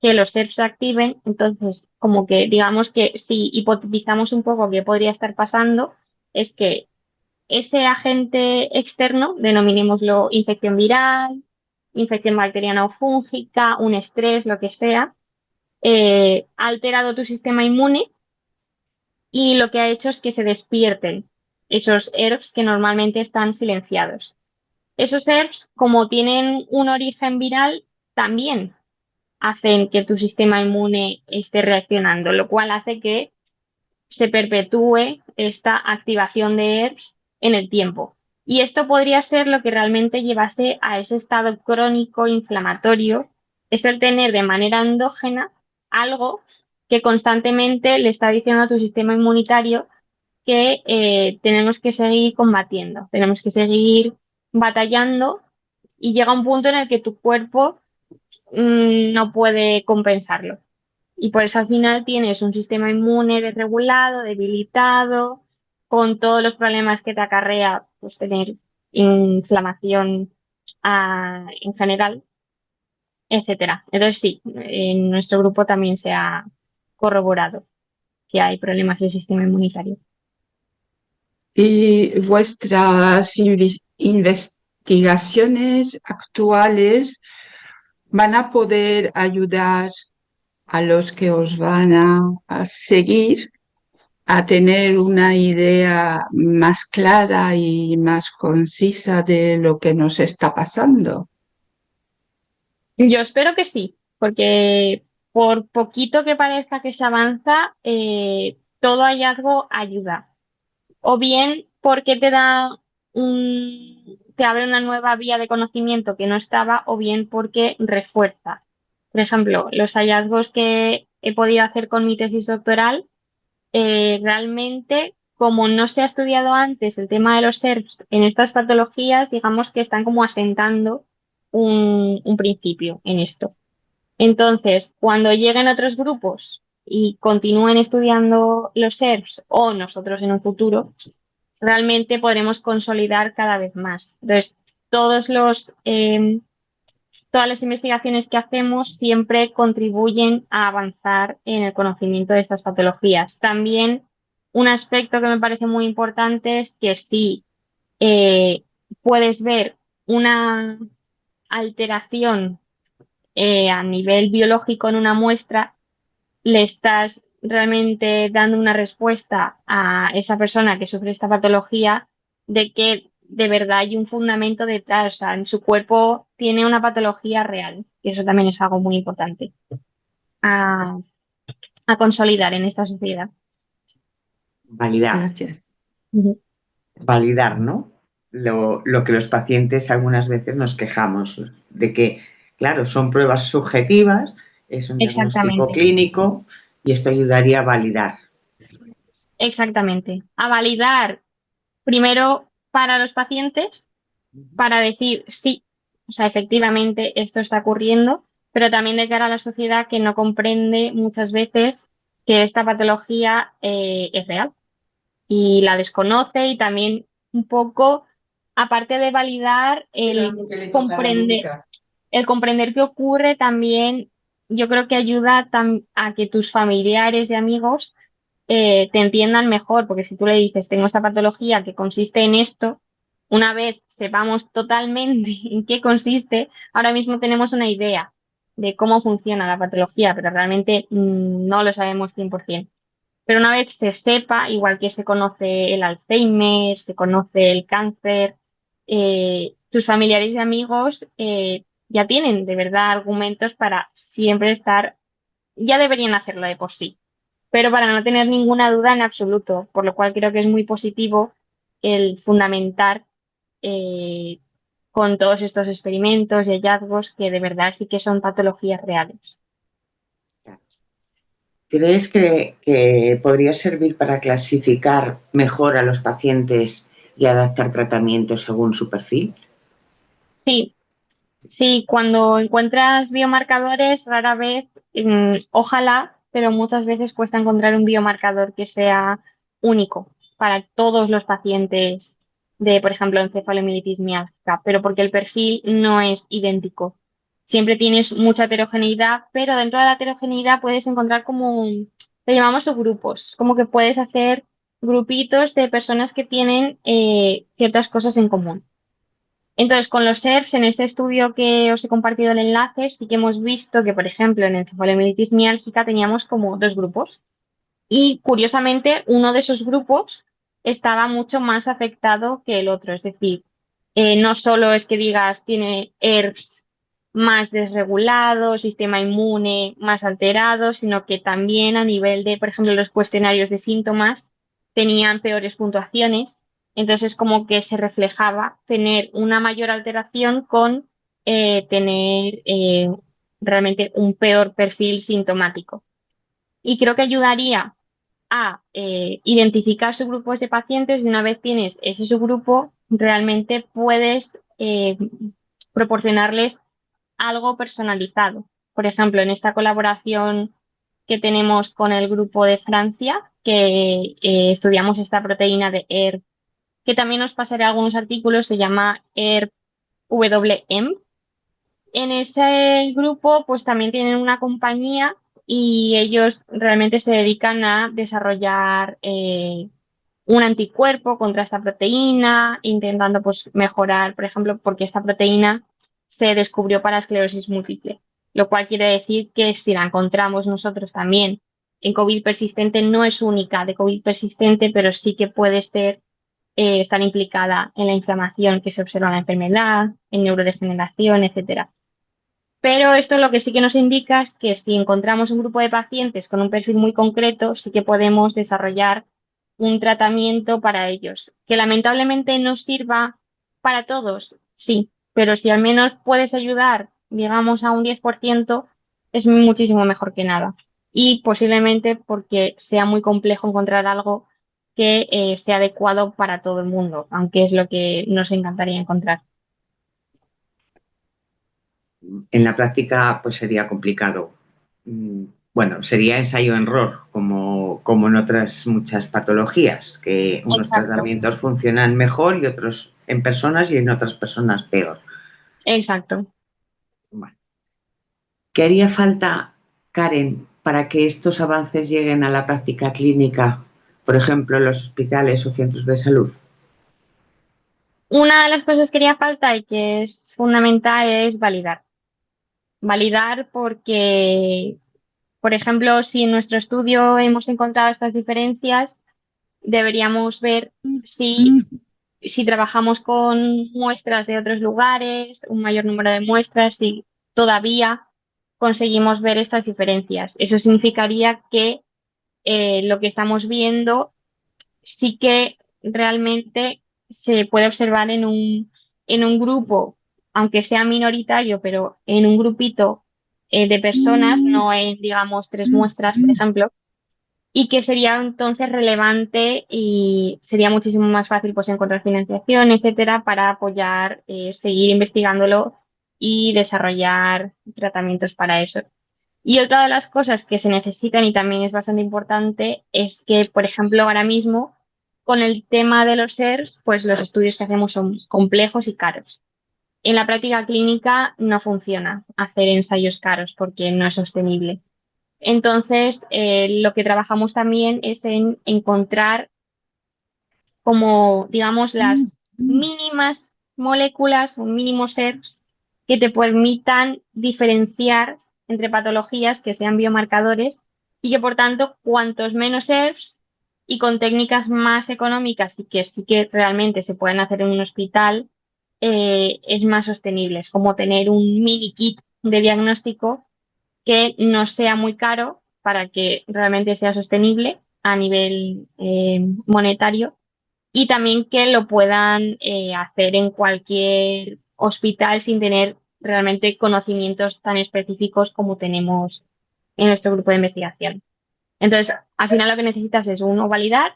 que los ERVs se activen. Entonces, como que digamos que si hipotetizamos un poco qué podría estar pasando, es que ese agente externo, denominémoslo infección viral, infección bacteriana o fúngica, un estrés, lo que sea, ha alterado tu sistema inmune y lo que ha hecho es que se despierten esos ERVs que normalmente están silenciados. Esos ERVs, como tienen un origen viral, también hacen que tu sistema inmune esté reaccionando, lo cual hace que se perpetúe esta activación de ERVs en el tiempo. Y esto podría ser lo que realmente llevase a ese estado crónico inflamatorio, es el tener de manera endógena algo que constantemente le está diciendo a tu sistema inmunitario que tenemos que seguir combatiendo, tenemos que seguir batallando y llega un punto en el que tu cuerpo no puede compensarlo. Y por eso al final tienes un sistema inmune desregulado, debilitado, con todos los problemas que te acarrea pues, tener inflamación en general, etcétera. Entonces sí, en nuestro grupo también se ha corroborado que hay problemas del sistema inmunitario. ¿Y vuestras investigaciones actuales van a poder ayudar a los que os van a seguir a tener una idea más clara y más concisa de lo que nos está pasando? Yo espero que sí, porque por poquito que parezca que se avanza, todo hallazgo ayuda. O bien porque te abre una nueva vía de conocimiento que no estaba, o bien porque refuerza. Por ejemplo, los hallazgos que he podido hacer con mi tesis doctoral, realmente, como no se ha estudiado antes el tema de los ERPs en estas patologías, digamos que están como asentando un principio en esto. Entonces, cuando lleguen otros grupos y continúen estudiando los ERPs o nosotros en un futuro, realmente podremos consolidar cada vez más. Entonces, todas las investigaciones que hacemos siempre contribuyen a avanzar en el conocimiento de estas patologías. También un aspecto que me parece muy importante es que si eh, puedes ver una alteración a nivel biológico en una muestra, le estás realmente dando una respuesta a esa persona que sufre esta patología de que de verdad hay un fundamento detrás, o sea, en su cuerpo tiene una patología real, y eso también es algo muy importante a, a consolidar en esta sociedad. Validar, Gracias. Ujú. validar, ¿no? Lo que los pacientes algunas veces nos quejamos de que, claro, son pruebas subjetivas, es un diagnóstico Exactamente, clínico y esto ayudaría a validar. exactamente. A validar primero para los pacientes para decir sí, o sea, efectivamente esto está ocurriendo, pero también de cara a la sociedad que no comprende muchas veces que esta patología es real y la desconoce y también un poco, aparte de validar, el comprender qué ocurre también, yo creo que ayuda a que tus familiares y amigos te entiendan mejor, porque si tú le dices, tengo esta patología que consiste en esto, una vez sepamos totalmente en qué consiste, ahora mismo tenemos una idea de cómo funciona la patología, pero realmente no lo sabemos 100%. Pero una vez se sepa, igual que se conoce el Alzheimer, se conoce el cáncer, tus familiares y amigos ya tienen de verdad argumentos para siempre estar, ya deberían hacerlo de por sí, pero para no tener ninguna duda en absoluto, por lo cual creo que es muy positivo el fundamentar eh, con todos estos experimentos y hallazgos que de verdad sí que son patologías reales. ¿Crees que podría servir para clasificar mejor a los pacientes y adaptar tratamientos según su perfil? Sí, sí, cuando encuentras biomarcadores, rara vez, ojalá, pero muchas veces cuesta encontrar un biomarcador que sea único para todos los pacientes de, por ejemplo, encefalomielitis miálgica, pero porque el perfil no es idéntico. Siempre tienes mucha heterogeneidad, pero dentro de la heterogeneidad puedes encontrar como, le llamamos subgrupos, como que puedes hacer grupitos de personas que tienen ciertas cosas en común. Entonces, con los ERPs, en este estudio que os he compartido el enlace, sí que hemos visto que, por ejemplo, en encefalomielitis miálgica teníamos como dos grupos. Y curiosamente, uno de esos grupos estaba mucho más afectado que el otro. Es decir, no solo es que digas tiene ERPs más desregulado, sistema inmune más alterado, sino que también a nivel de, por ejemplo, los cuestionarios de síntomas tenían peores puntuaciones. Entonces, como que se reflejaba tener una mayor alteración con tener realmente un peor perfil sintomático. Y creo que ayudaría a identificar subgrupos de pacientes y una vez tienes ese subgrupo, realmente puedes proporcionarles algo personalizado. Por ejemplo, en esta colaboración que tenemos con el grupo de Francia, que estudiamos esta proteína de ERP, que también os pasaré algunos artículos, se llama ERP-WM. En ese grupo, pues también tienen una compañía y ellos realmente se dedican a desarrollar un anticuerpo contra esta proteína, intentando pues mejorar, por ejemplo, porque esta proteína se descubrió para esclerosis múltiple, lo cual quiere decir que si la encontramos nosotros también en COVID persistente, no es única de COVID persistente, pero sí que puede ser estar implicada en la inflamación que se observa en la enfermedad, en neurodegeneración, etcétera. Pero esto lo que sí que nos indica es que si encontramos un grupo de pacientes con un perfil muy concreto, sí que podemos desarrollar un tratamiento para ellos, que lamentablemente no sirva para todos, sí, pero si al menos puedes ayudar, digamos, a un 10%, es muchísimo mejor que nada. Y posiblemente porque sea muy complejo encontrar algo que sea adecuado para todo el mundo, aunque es lo que nos encantaría encontrar. En la práctica, pues sería complicado. Bueno, sería ensayo-error, como en otras muchas patologías, que unos Exacto, tratamientos funcionan mejor y otros en personas y en otras personas peor. exacto. Bueno, ¿qué haría falta, Karen, para que estos avances lleguen a la práctica clínica, por ejemplo, en los hospitales o centros de salud? Una de las cosas que haría falta y que es fundamental es validar. Validar porque, por ejemplo, si en nuestro estudio hemos encontrado estas diferencias, deberíamos ver si trabajamos con muestras de otros lugares, un mayor número de muestras, si todavía conseguimos ver estas diferencias. Eso significaría que lo que estamos viendo sí que realmente se puede observar en un grupo, aunque sea minoritario, pero en un grupito de personas, no en, digamos, 3 muestras, por ejemplo, y que sería entonces relevante y sería muchísimo más fácil pues encontrar financiación, etcétera, para apoyar, seguir investigándolo y desarrollar tratamientos para eso. Y otra de las cosas que se necesitan y también es bastante importante es que, por ejemplo, ahora mismo con el tema de los ERS, pues los estudios que hacemos son complejos y caros. En la práctica clínica no funciona hacer ensayos caros porque no es sostenible. Entonces, lo que trabajamos también es en encontrar como, digamos, las mínimas moléculas o mínimos ERVs que te permitan diferenciar entre patologías que sean biomarcadores y que, por tanto, cuantos menos ERVs y con técnicas más económicas y que sí que realmente se pueden hacer en un hospital, es más sostenible. Es como tener un mini kit de diagnóstico que no sea muy caro para que realmente sea sostenible a nivel monetario y también que lo puedan hacer en cualquier hospital sin tener realmente conocimientos tan específicos como tenemos en nuestro grupo de investigación. Entonces, al final lo que necesitas es, uno, validar,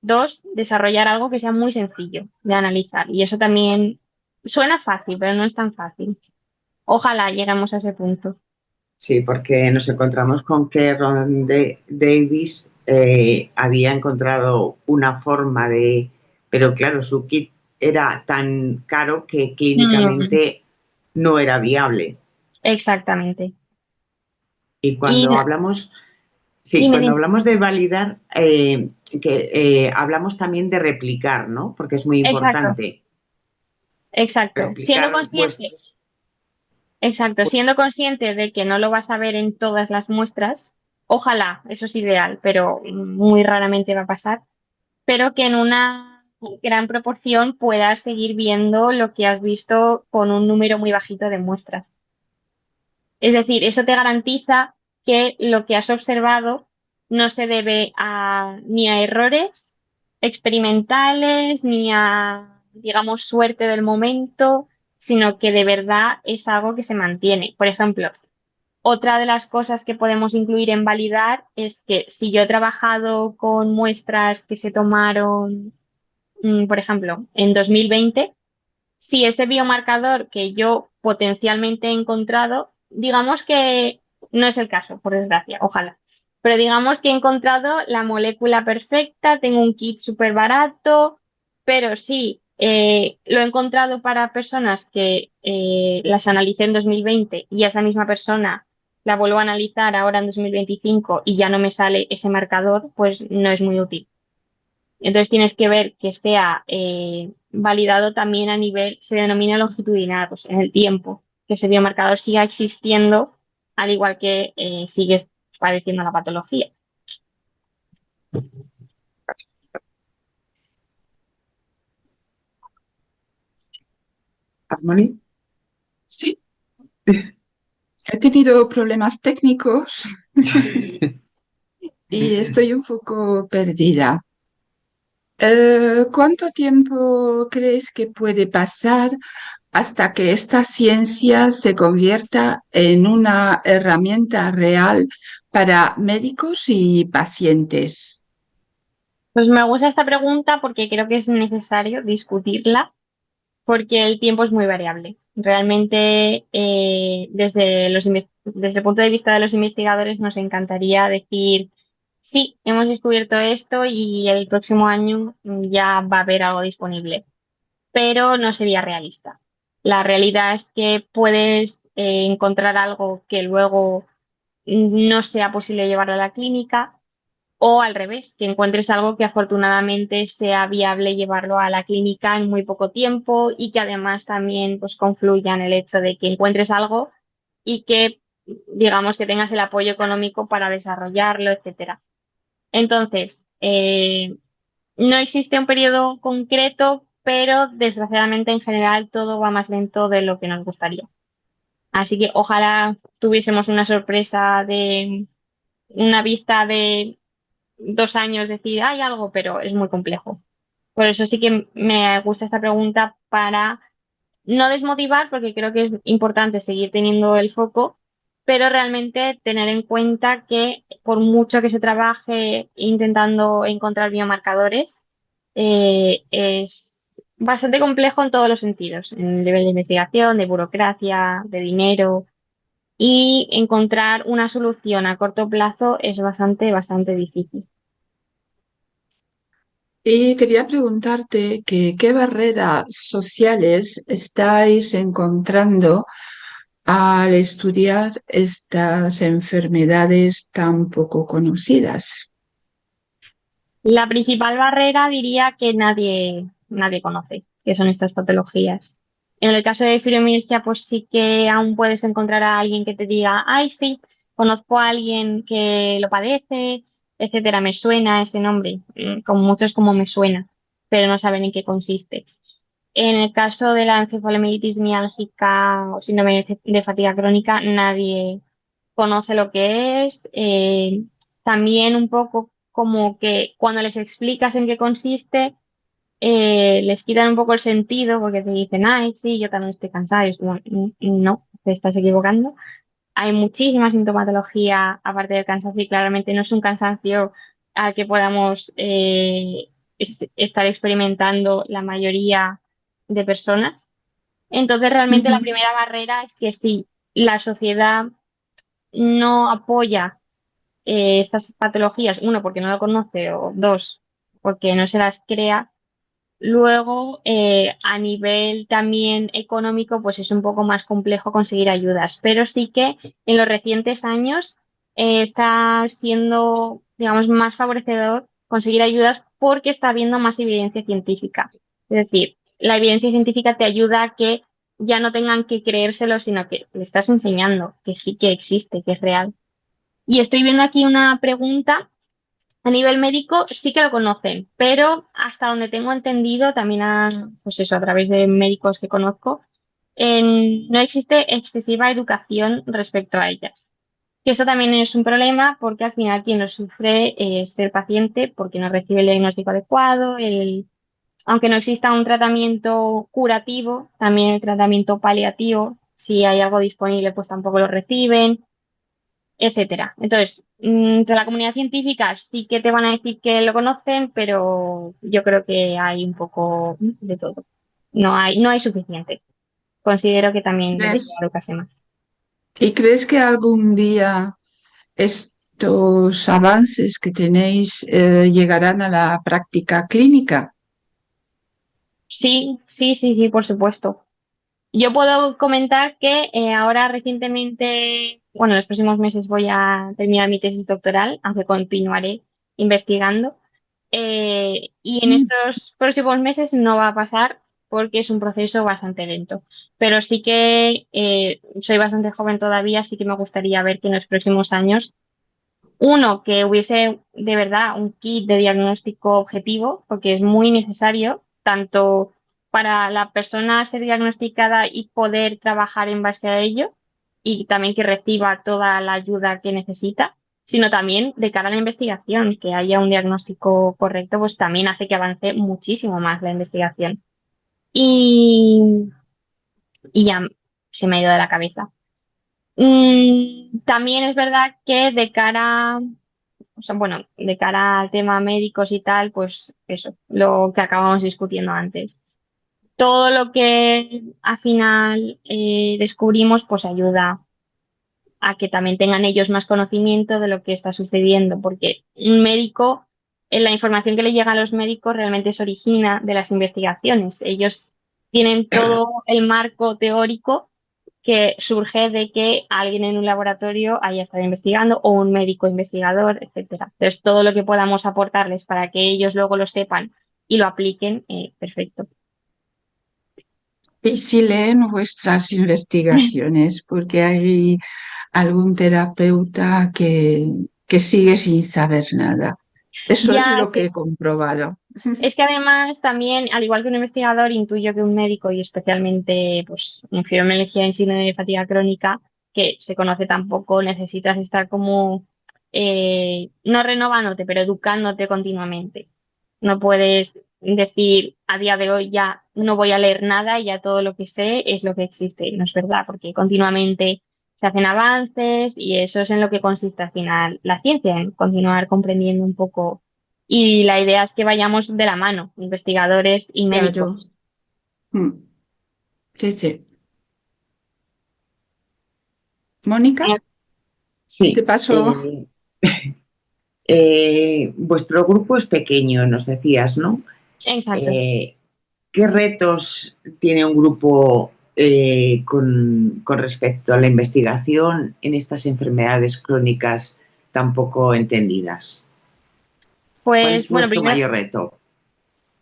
dos, desarrollar algo que sea muy sencillo de analizar. Y eso también suena fácil, pero no es tan fácil. Ojalá lleguemos a ese punto. Sí, porque nos encontramos con que Davis había encontrado una forma de, pero claro, su kit era tan caro que Mm, clínicamente no era viable. exactamente. Y Y cuando hablamos, sí, dime, cuando dime. hablamos de validar, hablamos también de replicar, ¿no? Porque es muy Exacto, importante exacto. Siendo replicar consciente. vuestros. Exacto, siendo consciente de que no lo vas a ver en todas las muestras, ojalá, eso es ideal, pero muy raramente va a pasar, pero que en una gran proporción puedas seguir viendo lo que has visto con un número muy bajito de muestras. Es decir, eso te garantiza que lo que has observado no se debe ni a errores experimentales, ni a, digamos, suerte del momento, sino que de verdad es algo que se mantiene. Por ejemplo, otra de las cosas que podemos incluir en validar es que si yo he trabajado con muestras que se tomaron, por ejemplo, en 2020, si ese biomarcador que yo potencialmente he encontrado, digamos que no es el caso, por desgracia, ojalá, pero digamos que he encontrado la molécula perfecta, tengo un kit súper barato, pero sí, lo he encontrado para personas que las analicé en 2020 y a esa misma persona la vuelvo a analizar ahora en 2025 y ya no me sale ese marcador, pues no es muy útil. Entonces tienes que ver que sea validado también a nivel, se denomina longitudinal, pues en el tiempo, que ese biomarcador siga existiendo al igual que sigues padeciendo la patología. Harmony. Sí, he tenido problemas técnicos y estoy un poco perdida. ¿Cuánto tiempo crees que puede pasar hasta que esta ciencia se convierta en una herramienta real para médicos y pacientes? Pues me gusta esta pregunta porque creo que es necesario discutirla porque el tiempo es muy variable. Realmente, desde el punto de vista de los investigadores, nos encantaría decir, sí, hemos descubierto esto y el próximo año ya va a haber algo disponible, pero no sería realista. La realidad es que puedes encontrar algo que luego no sea posible llevarlo a la clínica o al revés, que encuentres algo que afortunadamente sea viable llevarlo a la clínica en muy poco tiempo y que además también pues confluya en el hecho de que encuentres algo y que digamos que tengas el apoyo económico para desarrollarlo, etcétera. Entonces, no existe un periodo concreto, pero desgraciadamente en general todo va más lento de lo que nos gustaría. Así que ojalá tuviésemos una sorpresa de una vista de 2 años decir hay algo, pero es muy complejo. Por eso sí que me gusta esta pregunta para no desmotivar, porque creo que es importante seguir teniendo el foco, pero realmente tener en cuenta que por mucho que se trabaje intentando encontrar biomarcadores, es bastante complejo en todos los sentidos, en el nivel de investigación, de burocracia, de dinero, y encontrar una solución a corto plazo es bastante difícil. Y quería preguntarte que qué barreras sociales estáis encontrando al estudiar estas enfermedades tan poco conocidas. La principal barrera diría que nadie conoce, que son estas patologías. En el caso de fibromialgia, pues sí que aún puedes encontrar a alguien que te diga, ay, sí, conozco a alguien que lo padece, etcétera, me suena ese nombre, con muchos como me suena, pero no saben en qué consiste. En el caso de la encefalomielitis miálgica o síndrome de fatiga crónica, nadie conoce lo que es. También un poco como que cuando les explicas en qué consiste, les quitan un poco el sentido porque te dicen, ay, sí, yo también estoy cansada. Y es como, no, te estás equivocando". Hay muchísima sintomatología aparte del cansancio y claramente no es un cansancio al que podamos estar experimentando la mayoría de personas. Entonces, realmente la Ujú. primera barrera es que si la sociedad no apoya estas patologías, uno, porque no lo conoce, o dos, porque no se las crea. Luego, a nivel también económico, pues es un poco más complejo conseguir ayudas, pero sí que en los recientes años está siendo, digamos, más favorecedor conseguir ayudas porque está habiendo más evidencia científica. Es decir, la evidencia científica te ayuda a que ya no tengan que creérselo, sino que le estás enseñando que sí que existe, que es real. Y estoy viendo aquí una pregunta. A nivel médico sí que lo conocen, pero hasta donde tengo entendido, también pues eso, a través de médicos que conozco, no existe excesiva educación respecto a ellas. Que eso también es un problema porque al final quien lo sufre es el paciente porque no recibe el diagnóstico adecuado, aunque no exista un tratamiento curativo, también el tratamiento paliativo, si hay algo disponible, pues tampoco lo reciben, etcétera. Entonces, entre la comunidad científica sí que te van a decir que lo conocen, pero yo creo que hay un poco de todo. no hay suficiente. Considero que también debería ¿Crees? educarse más. ¿Y crees que algún día estos avances que tenéis llegarán a la práctica clínica? Sí, sí, sí, sí, por supuesto. Yo puedo comentar que ahora recientemente, bueno, en los próximos meses voy a terminar mi tesis doctoral, aunque continuaré investigando. Y en Mm. estos próximos meses no va a pasar porque es un proceso bastante lento. Pero sí que soy bastante joven todavía, así que me gustaría ver que en los próximos años, uno, que hubiese de verdad un kit de diagnóstico objetivo, porque es muy necesario, tanto para la persona ser diagnosticada y poder trabajar en base a ello, y también que reciba toda la ayuda que necesita, sino también de cara a la investigación, que haya un diagnóstico correcto, pues también hace que avance muchísimo más la investigación. Y, y ya se me ha ido de la cabeza. También es verdad que de cara, o sea, bueno, de cara al tema médicos y tal, pues eso, lo que acabamos discutiendo antes. Todo lo que al final descubrimos, pues ayuda a que también tengan ellos más conocimiento de lo que está sucediendo, porque un médico, la información que le llega a los médicos realmente se origina de las investigaciones. Ellos tienen todo el marco teórico que surge de que alguien en un laboratorio haya estado investigando o un médico investigador, etcétera. Entonces, todo lo que podamos aportarles para que ellos luego lo sepan y lo apliquen, perfecto. Y si leen vuestras investigaciones, porque hay algún terapeuta que sigue sin saber nada. Eso es Ya lo que he comprobado. es que además también, al igual que un investigador, intuyo que un médico y especialmente pues, en fibromialgia en síndrome de fatiga crónica, que se conoce tan poco, necesitas estar como, no renovándote, pero educándote continuamente. No puedes decir a día de hoy ya no voy a leer nada y ya todo lo que sé es lo que existe. No es verdad, porque continuamente se hacen avances y eso es en lo que consiste al final la ciencia, en continuar comprendiendo un poco y la idea es que vayamos de la mano, investigadores y Claro. médicos. Mm. Sí, sí. Mónica, te Sí. paso. Vuestro grupo es pequeño, nos decías, ¿no? Exacto. Eh, ¿Qué retos tiene un grupo con respecto a la investigación en estas enfermedades crónicas tan poco entendidas? ¿Cuál Pues es bueno, vuestro primero, mayor reto?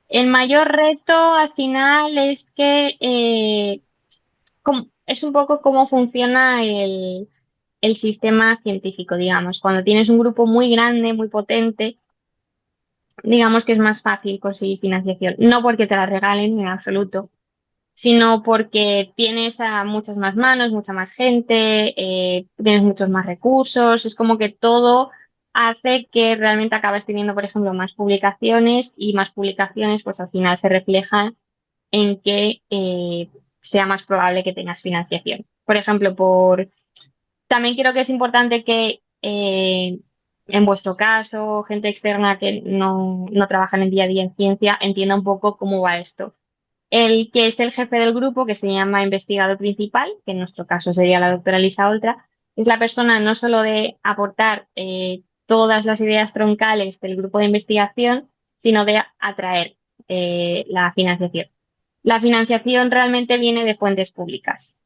el mayor reto al final es que es un poco cómo funciona el sistema científico, digamos. Cuando tienes un grupo muy grande, muy potente, digamos que es más fácil conseguir financiación. No porque te la regalen en absoluto, sino porque tienes a muchas más manos, mucha más gente, tienes muchos más recursos, es como que todo hace que realmente acabes teniendo, por ejemplo, más publicaciones y más publicaciones, pues al final se reflejan en que sea más probable que tengas financiación. Por ejemplo, también creo que es importante que en vuestro caso, gente externa que no trabaja en el día a día en ciencia, entienda un poco cómo va esto. El que es el jefe del grupo, que se llama investigador principal, que en nuestro caso sería la doctora Lisa Oltra, es la persona no solo de aportar todas las ideas troncales del grupo de investigación, sino de atraer la financiación. La financiación realmente viene de fuentes públicas.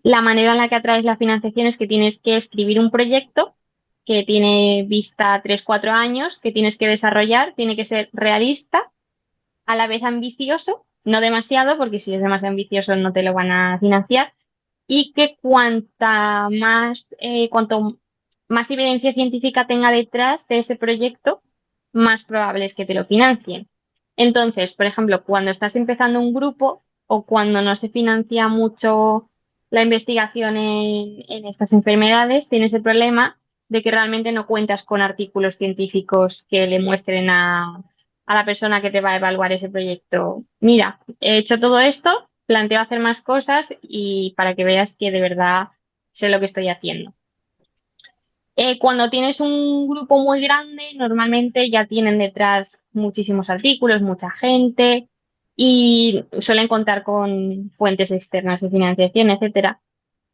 La manera en la que atraes la financiación es que tienes que escribir un proyecto que tiene vista 3 4 años, que tienes que desarrollar, tiene que ser realista, a la vez ambicioso, no demasiado, porque si es demasiado ambicioso no te lo van a financiar, y que cuanto más evidencia científica tenga detrás de ese proyecto, más probable es que te lo financien. Entonces, por ejemplo, cuando estás empezando un grupo o cuando no se financia mucho la investigación en estas enfermedades, tienes el problema de que realmente no cuentas con artículos científicos que le muestren a la persona que te va a evaluar ese proyecto. Mira, he hecho todo esto, planteo hacer más cosas y para que veas que de verdad sé lo que estoy haciendo. Cuando tienes un grupo muy grande, normalmente ya tienen detrás muchísimos artículos, mucha gente y suelen contar con fuentes externas de financiación, etcétera.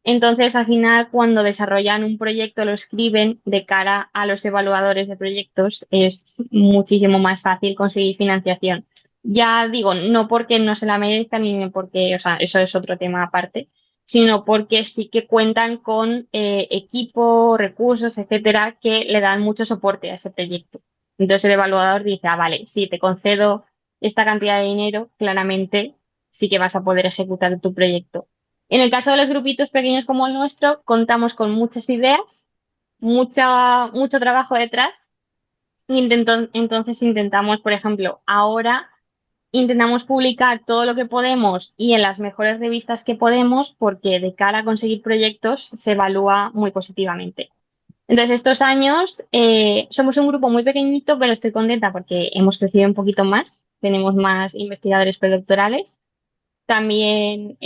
Entonces, al final, cuando desarrollan un proyecto, lo escriben de cara a los evaluadores de proyectos, es muchísimo más fácil conseguir financiación. Ya digo, no porque no se la merezcan ni porque, o sea, eso es otro tema aparte, sino porque sí que cuentan con equipo, recursos, etcétera, que le dan mucho soporte a ese proyecto. Entonces el evaluador dice, ah, vale, si te concedo esta cantidad de dinero, claramente sí que vas a poder ejecutar tu proyecto. En el caso de los grupitos pequeños como el nuestro, contamos con muchas ideas, mucho trabajo detrás. Y entonces intentamos, por ejemplo, ahora intentamos publicar todo lo que podemos y en las mejores revistas que podemos, porque de cara a conseguir proyectos se evalúa muy positivamente. Entonces, estos años somos un grupo muy pequeñito, pero estoy contenta porque hemos crecido un poquito más, tenemos más investigadores predoctorales. También,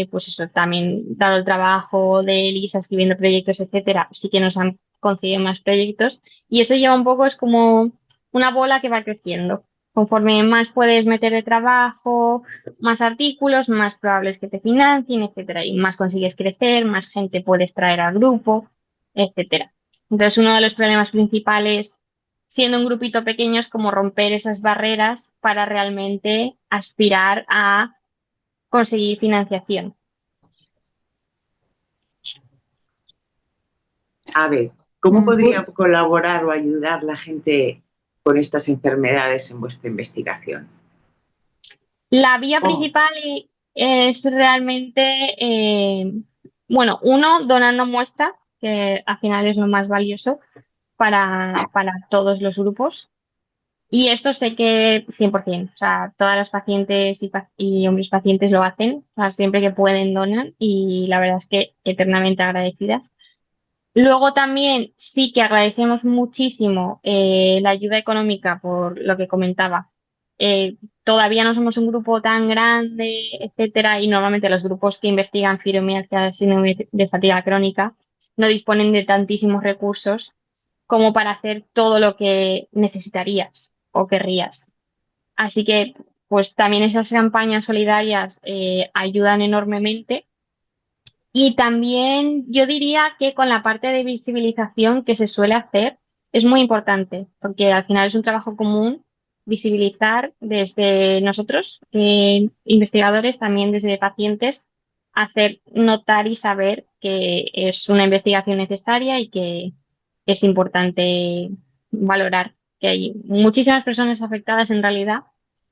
pues eso, también dado el trabajo de Elisa escribiendo proyectos, etcétera, sí que nos han concedido más proyectos y eso lleva un poco, es como una bola que va creciendo. Conforme más puedes meter de trabajo, más artículos, más probable es que te financien, etcétera, y más consigues crecer, más gente puedes traer al grupo, etcétera. Entonces, uno de los problemas principales, siendo un grupito pequeño, es como romper esas barreras para realmente aspirar a conseguir financiación. A ver, ¿cómo podría colaborar o ayudar la gente con estas enfermedades en vuestra investigación? La vía Oh, principal es realmente, bueno, uno, donando muestra, que al final es lo más valioso para todos los grupos. Y esto sé que 100%, o sea, todas las pacientes y hombres pacientes lo hacen, o sea, siempre que pueden donan y la verdad es que eternamente agradecidas. Luego también sí que agradecemos muchísimo la ayuda económica por lo que comentaba. Todavía no somos un grupo tan grande, etcétera, y normalmente los grupos que investigan fibromialgia, síndrome de fatiga crónica, no disponen de tantísimos recursos como para hacer todo lo que necesitarías o querrías. Así que, pues también esas campañas solidarias ayudan enormemente y también yo diría que con la parte de visibilización que se suele hacer es muy importante, porque al final es un trabajo común visibilizar desde nosotros, investigadores, también desde pacientes, hacer notar y saber que es una investigación necesaria y que es importante valorar que hay muchísimas personas afectadas en realidad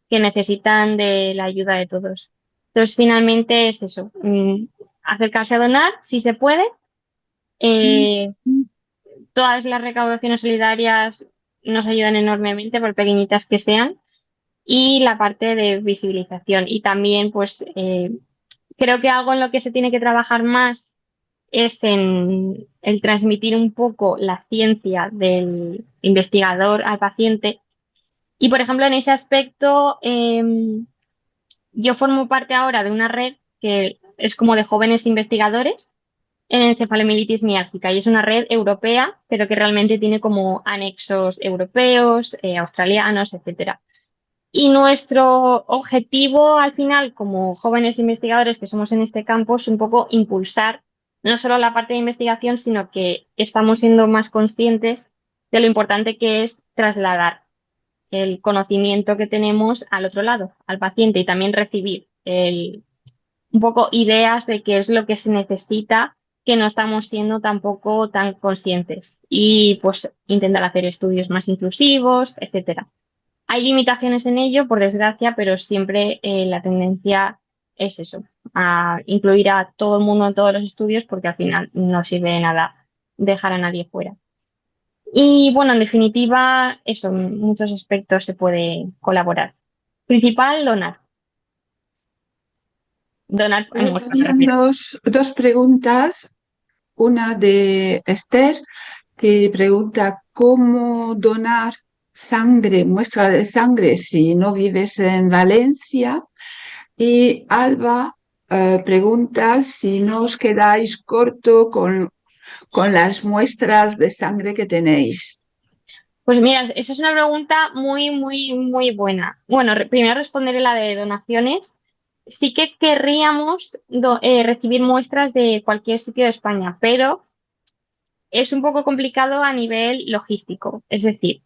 que necesitan de la ayuda de todos. Entonces, finalmente es eso, acercarse a donar si se puede. Eh, Todas las recaudaciones solidarias nos ayudan enormemente, por pequeñitas que sean, y la parte de visibilización. Y también, pues, creo que algo en lo que se tiene que trabajar más es en el transmitir un poco la ciencia del investigador al paciente. Y, por ejemplo, en ese aspecto, yo formo parte ahora de una red que es como de jóvenes investigadores en encefalomielitis miálgica y es una red europea, pero que realmente tiene como anexos europeos, australianos, etcétera. Y nuestro objetivo al final, como jóvenes investigadores que somos en este campo, es un poco impulsar no solo la parte de investigación, sino que estamos siendo más conscientes de lo importante que es trasladar el conocimiento que tenemos al otro lado, al paciente, y también recibir un poco ideas de qué es lo que se necesita, que no estamos siendo tampoco tan conscientes. Y pues intentar hacer estudios más inclusivos, etcétera. Hay limitaciones en ello, por desgracia, pero siempre la tendencia es eso, a incluir a todo el mundo en todos los estudios, porque al final no sirve de nada dejar a nadie fuera. Y bueno, en definitiva, eso, en muchos aspectos se puede colaborar. Principal, donar. Donar en muestra, me Habían refiero. dos preguntas. Una de Esther, que pregunta cómo donar sangre, muestra de sangre si no vives en Valencia. Y Alba pregunta si no os quedáis corto con las muestras de sangre que tenéis. Pues mira, esa es una pregunta muy, muy, muy buena. Bueno, primero responderé la de donaciones. Sí que querríamos recibir muestras de cualquier sitio de España, pero es un poco complicado a nivel logístico. Es decir,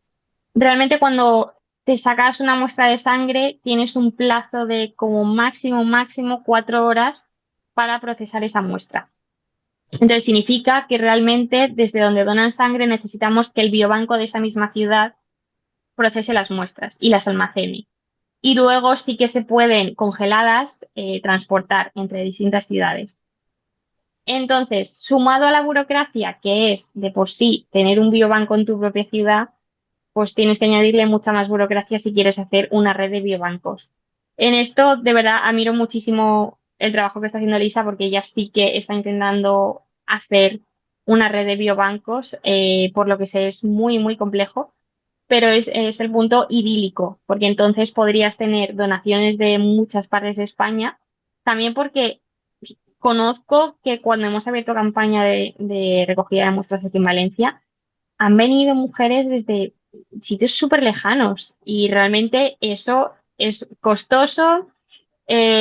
realmente cuando te sacas una muestra de sangre, tienes un plazo de como máximo, máximo 4 horas para procesar esa muestra. Entonces significa que realmente desde donde donan sangre necesitamos que el biobanco de esa misma ciudad procese las muestras y las almacene. Y luego sí que se pueden, congeladas, transportar entre distintas ciudades. Entonces, sumado a la burocracia, que es de por sí tener un biobanco en tu propia ciudad, pues tienes que añadirle mucha más burocracia si quieres hacer una red de biobancos. En esto, de verdad, admiro muchísimo el trabajo que está haciendo Elisa porque ella sí que está intentando hacer una red de biobancos, por lo que sé es muy, muy complejo, pero es el punto idílico, porque entonces podrías tener donaciones de muchas partes de España, también porque conozco que cuando hemos abierto campaña de recogida de muestras aquí en Valencia, han venido mujeres desde sitios súper lejanos y realmente eso es costoso,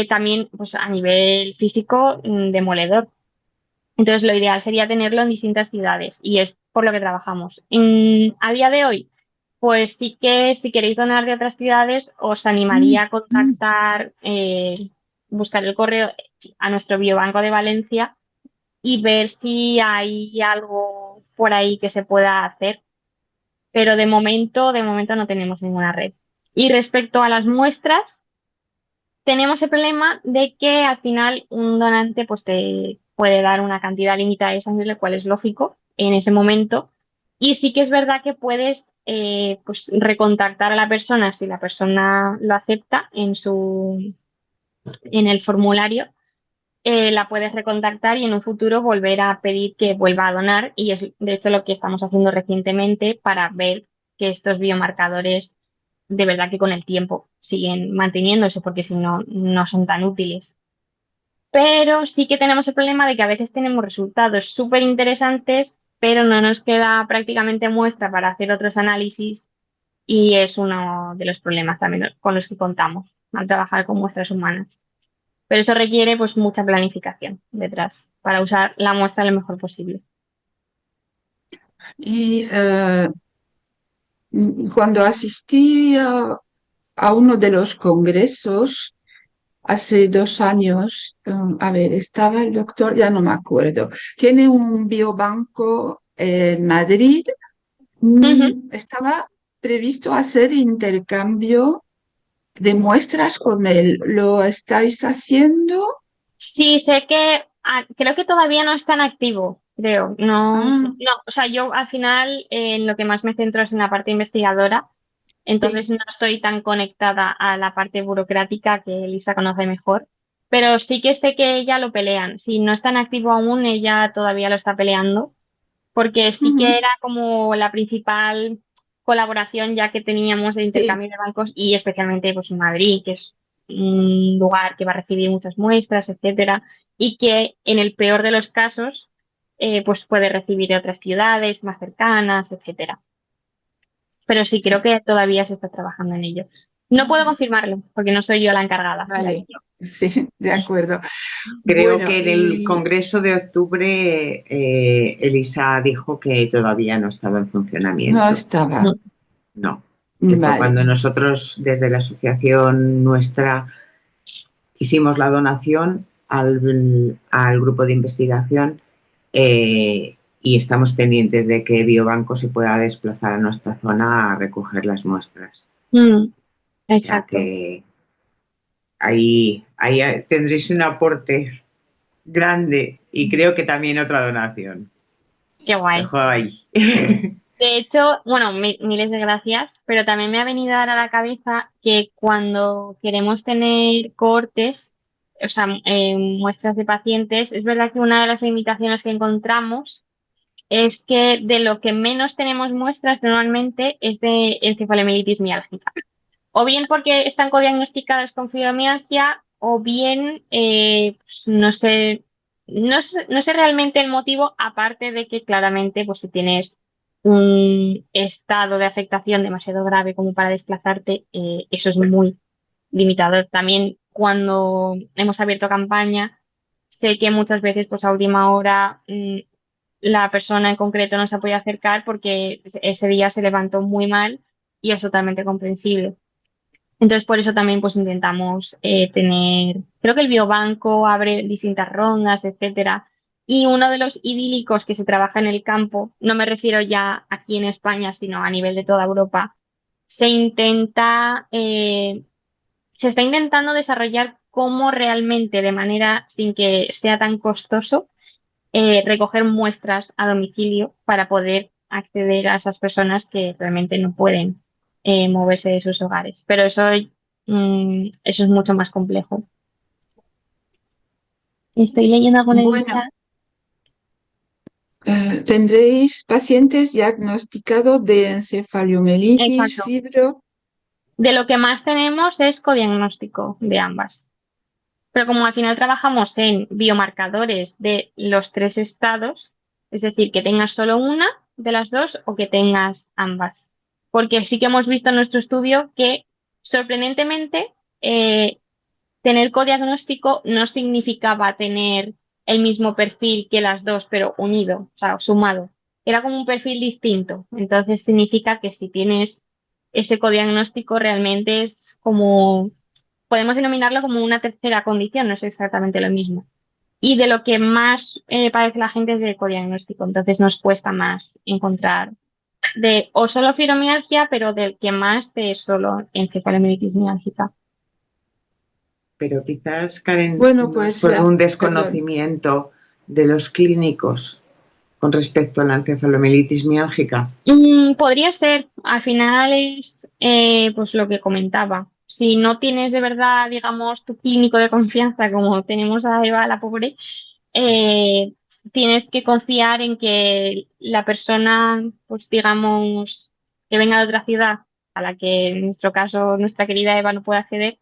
también pues a nivel físico, demoledor. Entonces lo ideal sería tenerlo en distintas ciudades y es por lo que trabajamos. A día de hoy, pues sí que si queréis donar de otras ciudades, os animaría a contactar, buscar el correo a nuestro biobanco de Valencia y ver si hay algo por ahí que se pueda hacer, pero de momento no tenemos ninguna red. Y respecto a las muestras, tenemos el problema de que al final un donante pues te puede dar una cantidad limitada de sangre, lo cual es lógico en ese momento. Y sí que es verdad que puedes, pues recontactar a la persona si la persona lo acepta en el formulario, la puedes recontactar y en un futuro volver a pedir que vuelva a donar. Y es de hecho lo que estamos haciendo recientemente para ver que estos biomarcadores de verdad que con el tiempo siguen manteniéndose, porque si no, no son tan útiles. Pero sí que tenemos el problema de que a veces tenemos resultados súper interesantes, pero no nos queda prácticamente muestra para hacer otros análisis y es uno de los problemas también con los que contamos al trabajar con muestras humanas. Pero eso requiere pues mucha planificación detrás para usar la muestra lo mejor posible. Y cuando asistí a uno de los congresos hace 2 años, a ver, estaba el doctor, ya no me acuerdo, tiene un biobanco en Madrid. Ujú. Estaba previsto hacer intercambio de muestras con él. ¿Lo estáis haciendo? Sí, sé que creo que todavía no es tan activo, creo. No, Ah, no, o sea, yo al final en lo que más me centro es en la parte investigadora, sí. entonces no estoy tan conectada a la parte burocrática que Elisa conoce mejor, pero sí que sé que ella lo pelean. Si no es tan activo aún, ella todavía lo está peleando, porque sí Ujú. que era como la principal colaboración ya que teníamos de Sí. intercambio de bancos y especialmente pues en Madrid, que es un lugar que va a recibir muchas muestras, etcétera, y que en el peor de los casos, pues puede recibir de otras ciudades más cercanas, etcétera. Pero sí, creo que todavía se está trabajando en ello. No puedo confirmarlo porque no soy yo la encargada de Vale, hacerlo. sí, de acuerdo. Creo Bueno, que en el y Congreso de octubre Elisa dijo que todavía no estaba en no funcionamiento. estaba. No, que fue Vale. cuando nosotros desde la asociación nuestra hicimos la donación al grupo de investigación, y estamos pendientes de que Biobanco se pueda desplazar a nuestra zona a recoger las muestras. Mm, O sea exacto. que ahí tendréis un aporte grande y creo que también otra donación. Qué guay. Dejo ahí. De hecho, bueno, miles de gracias, pero también me ha venido ahora a la cabeza que cuando queremos tener cohortes, o sea, muestras de pacientes, es verdad que una de las limitaciones que encontramos es que de lo que menos tenemos muestras normalmente es de encefalomielitis miálgica. O bien porque están codiagnosticadas con fibromialgia, o bien, pues, no sé realmente el motivo, aparte de que claramente, pues si tienes un estado de afectación demasiado grave como para desplazarte, eso es muy limitador. También cuando hemos abierto campaña, sé que muchas veces pues a última hora la persona en concreto no se ha podido acercar porque ese día se levantó muy mal y es totalmente comprensible. Entonces, por eso también pues intentamos tener, creo que el biobanco abre distintas rondas, etcétera. Y uno de los idílicos que se trabaja en el campo, no me refiero ya aquí en España, sino a nivel de toda Europa, se intenta, se está intentando desarrollar cómo realmente, de manera sin que sea tan costoso, recoger muestras a domicilio para poder acceder a esas personas que realmente no pueden moverse de sus hogares. Pero eso es mucho más complejo. Estoy leyendo algo en el Bueno, chat. tendréis pacientes diagnosticados de encefaliomelitis, Exacto. fibro. De lo que más tenemos es codiagnóstico de ambas. Pero como al final trabajamos en biomarcadores de los tres estados, es decir, que tengas solo una de las dos o que tengas ambas. Porque sí que hemos visto en nuestro estudio que, sorprendentemente, eh, tener codiagnóstico no significaba tener el mismo perfil que las dos, pero unido, o sea, sumado. Era como un perfil distinto. Entonces significa que si tienes ese codiagnóstico realmente es como, podemos denominarlo como una tercera condición, no es exactamente lo mismo. Y de lo que más padece la gente es del codiagnóstico, entonces nos cuesta más encontrar de o solo fibromialgia, pero del que más de solo encefalomielitis miálgica. Pero quizás, Karen, Bueno, no es pues por un perdón. desconocimiento de los clínicos con respecto a la encefalomelitis miálgica. Podría ser, al final es pues lo que comentaba. Si no tienes de verdad, digamos, tu clínico de confianza, como tenemos a Eva, la pobre, eh, tienes que confiar en que la persona, pues digamos, que venga de otra ciudad, a la que en nuestro caso nuestra querida Eva no puede acceder,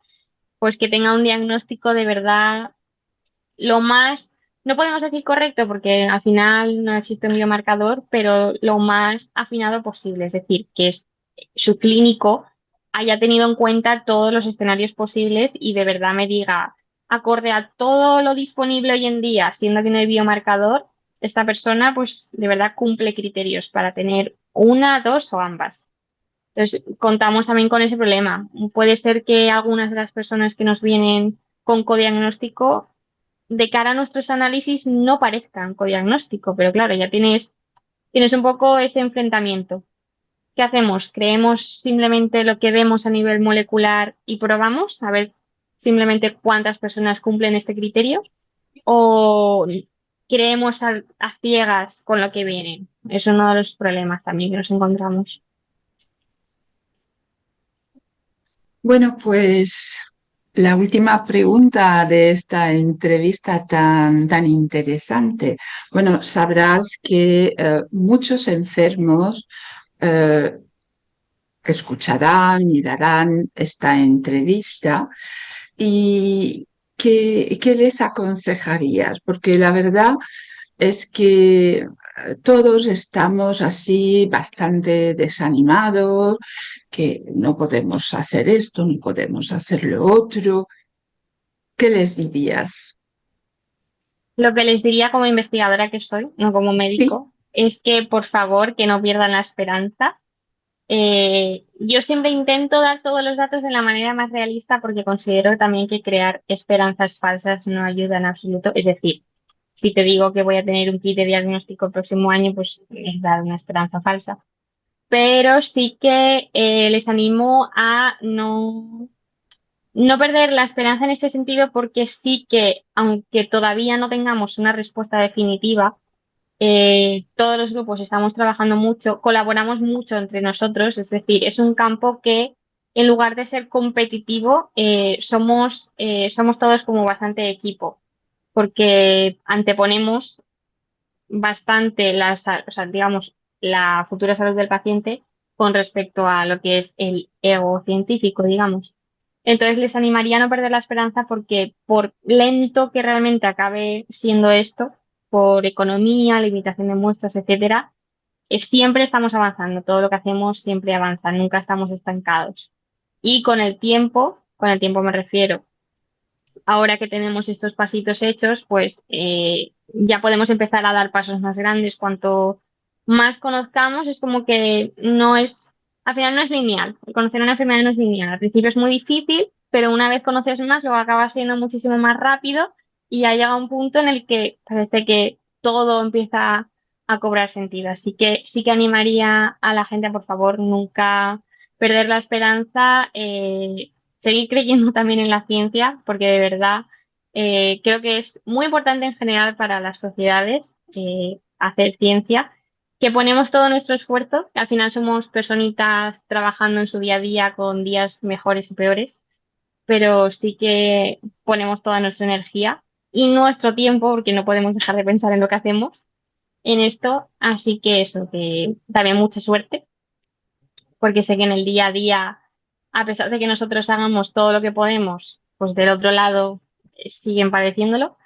pues que tenga un diagnóstico de verdad lo más, no podemos decir correcto porque al final no existe un biomarcador, pero lo más afinado posible, es decir, que su clínico haya tenido en cuenta todos los escenarios posibles y de verdad me diga, acorde a todo lo disponible hoy en día, siendo que no hay biomarcador, esta persona pues de verdad cumple criterios para tener una, dos o ambas. Entonces, contamos también con ese problema. Puede ser que algunas de las personas que nos vienen con codiagnóstico de cara a nuestros análisis no parezcan codiagnóstico, pero claro, ya tienes un poco ese enfrentamiento. ¿Qué hacemos? ¿Creemos simplemente lo que vemos a nivel molecular y probamos a ver simplemente cuántas personas cumplen este criterio? ¿O creemos a ciegas con lo que vienen? Es uno de los problemas también que nos encontramos. Bueno, pues la última pregunta de esta entrevista tan interesante. Bueno, sabrás que muchos enfermos eh, escucharán, mirarán esta entrevista y ¿qué les aconsejarías? Porque la verdad es que todos estamos así bastante desanimados, que no podemos hacer esto, ni podemos hacer lo otro. ¿Qué les dirías? Lo que les diría como investigadora que soy, no como Sí, médico, es que por favor que no pierdan la esperanza. Yo siempre intento dar todos los datos de la manera más realista porque considero también que crear esperanzas falsas no ayuda en absoluto. Es decir, si te digo que voy a tener un kit de diagnóstico el próximo año, pues es dar una esperanza falsa. Pero sí que les animo a no perder la esperanza en este sentido porque sí que, aunque todavía no tengamos una respuesta definitiva, todos los grupos estamos trabajando mucho, colaboramos mucho entre nosotros, es decir, es un campo que en lugar de ser competitivo, somos todos como bastante equipo, porque anteponemos bastante o sea, digamos, la futura salud del paciente con respecto a lo que es el ego científico, digamos. Entonces les animaría a no perder la esperanza porque por lento que realmente acabe siendo esto, por economía, limitación de muestras, etcétera, siempre estamos avanzando, todo lo que hacemos siempre avanza, nunca estamos estancados. Y con el tiempo me refiero, ahora que tenemos estos pasitos hechos, pues ya podemos empezar a dar pasos más grandes. Cuanto más conozcamos, es como que no es, al final no es lineal. El conocer una enfermedad no es lineal. Al principio es muy difícil, pero una vez conoces más, luego acaba siendo muchísimo más rápido y ya llega un punto en el que parece que todo empieza a cobrar sentido. Así que sí que animaría a la gente a, por favor, nunca perder la esperanza. Seguir creyendo también en la ciencia, porque de verdad creo que es muy importante en general para las sociedades hacer ciencia, que ponemos todo nuestro esfuerzo, que al final somos personitas trabajando en su día a día con días mejores y peores, pero sí que ponemos toda nuestra energía y nuestro tiempo, porque no podemos dejar de pensar en lo que hacemos en esto, así que eso, que también mucha suerte porque sé que en el día a día, a pesar de que nosotros hagamos todo lo que podemos, pues del otro lado siguen padeciéndolo.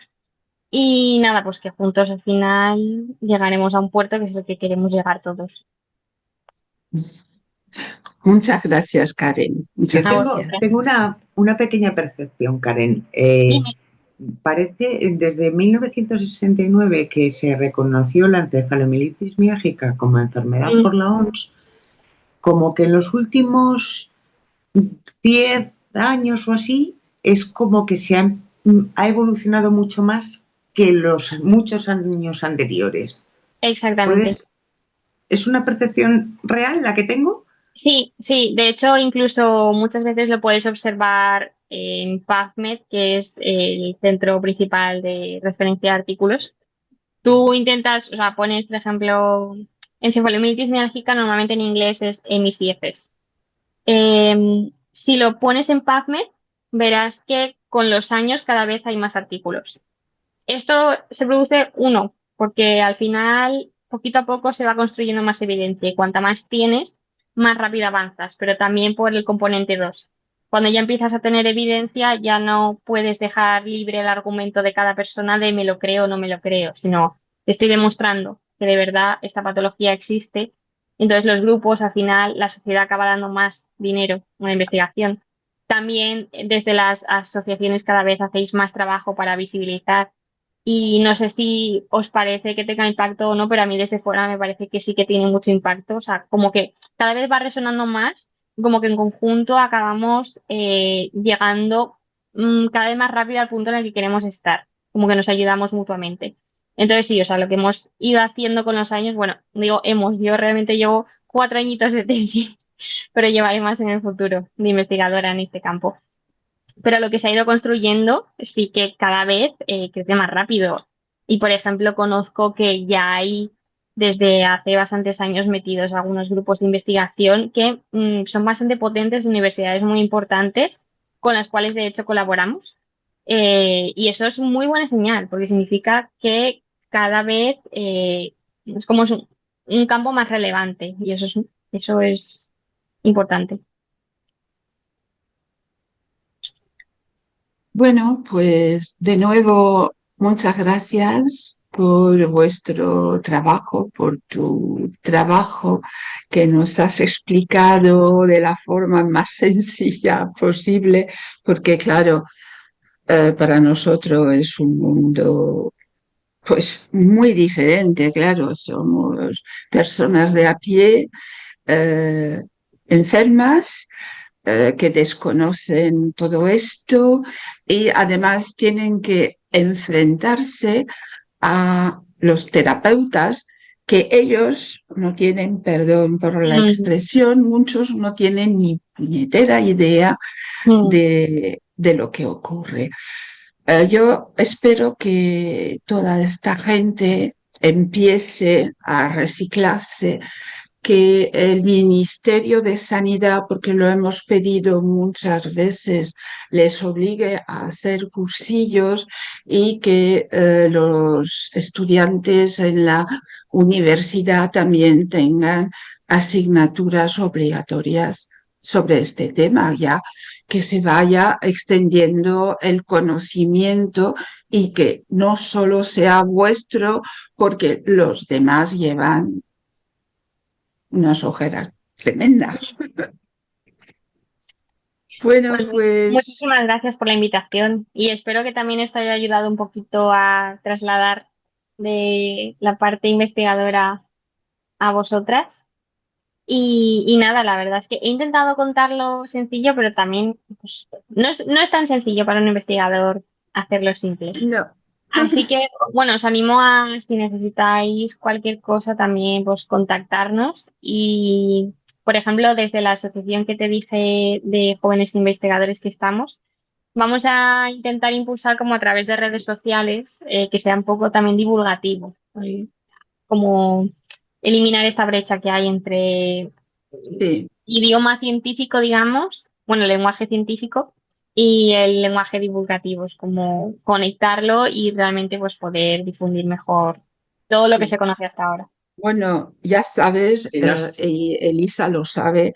Y nada, pues que juntos al final llegaremos a un puerto que es el que queremos llegar todos. Muchas gracias, Karen. Muchas Yo A tengo, gracias. vosotras. tengo una pequeña percepción, Karen. Dime. Parece desde 1969 que se reconoció la encefalomielitis miágica como enfermedad Mm, por la OMS, como que en los últimos 10 años o así es como que ha evolucionado mucho más que los muchos años anteriores. exactamente. ¿Puedes, ¿Es una percepción real la que tengo? Sí, sí, de hecho incluso muchas veces lo puedes observar en PubMed, que es el centro principal de referencia de artículos. Tú intentas, o sea, pones, por ejemplo, encefalomielitis miálgica, normalmente en inglés es ME/CFS. Si lo pones en PubMed, verás que con los años cada vez hay más artículos. Esto se produce, uno, porque al final, poquito a poco se va construyendo más evidencia y cuanta más tienes, más rápido avanzas, pero también por el componente dos. Cuando ya empiezas a tener evidencia, ya no puedes dejar libre el argumento de cada persona de me lo creo o no me lo creo, sino te estoy demostrando que de verdad esta patología existe. Entonces los grupos, al final, la sociedad acaba dando más dinero a la investigación. También desde las asociaciones cada vez hacéis más trabajo para visibilizar y no sé si os parece que tenga impacto o no, pero a mí desde fuera me parece que sí que tiene mucho impacto. O sea, como que cada vez va resonando más, como que en conjunto acabamos llegando cada vez más rápido al punto en el que queremos estar, como que nos ayudamos mutuamente. Entonces sí, o sea, lo que hemos ido haciendo con los años, bueno, digo yo realmente llevo 4 añitos de tesis, pero llevaré más en el futuro de investigadora en este campo, pero lo que se ha ido construyendo sí que cada vez crece más rápido. Y, por ejemplo, conozco que ya hay desde hace bastantes años metidos algunos grupos de investigación que son bastante potentes, universidades muy importantes, con las cuales de hecho colaboramos. Y eso es muy buena señal, porque significa que cada vez es como un campo más relevante y eso es importante. Bueno, pues de nuevo, muchas gracias por vuestro trabajo, por tu trabajo que nos has explicado de la forma más sencilla posible, porque claro, para nosotros es un mundo pues muy diferente, claro, somos personas de a pie, eh, enfermas que desconocen todo esto y además tienen que enfrentarse a los terapeutas que ellos no tienen, perdón por la Mm, expresión, muchos no tienen ni puñetera idea mm. de lo que ocurre. Yo espero que toda esta gente empiece a reciclarse, que el Ministerio de Sanidad, porque lo hemos pedido muchas veces, les obligue a hacer cursillos y que los estudiantes en la universidad también tengan asignaturas obligatorias sobre este tema, ya que se vaya extendiendo el conocimiento y que no solo sea vuestro porque los demás llevan unas ojeras tremendas. Bueno, Pues pues muchísimas gracias por la invitación y espero que también esto haya ayudado un poquito a trasladar de la parte investigadora a vosotras. Y nada, la verdad es que he intentado contarlo sencillo, pero también pues, no es tan sencillo para un investigador hacerlo simple. no. Así que, bueno, os animo a, si necesitáis cualquier cosa, también pues contactarnos. Y, por ejemplo, desde la asociación que te dije de jóvenes investigadores que estamos, vamos a intentar impulsar como a través de redes sociales que sea un poco también divulgativo, como eliminar esta brecha que hay entre Sí. idioma científico, digamos, bueno, lenguaje científico y el lenguaje divulgativo, es como conectarlo y realmente pues poder difundir mejor todo lo que Sí. se conoce hasta ahora. Bueno, ya sabes, Si nos, y Elisa lo sabe,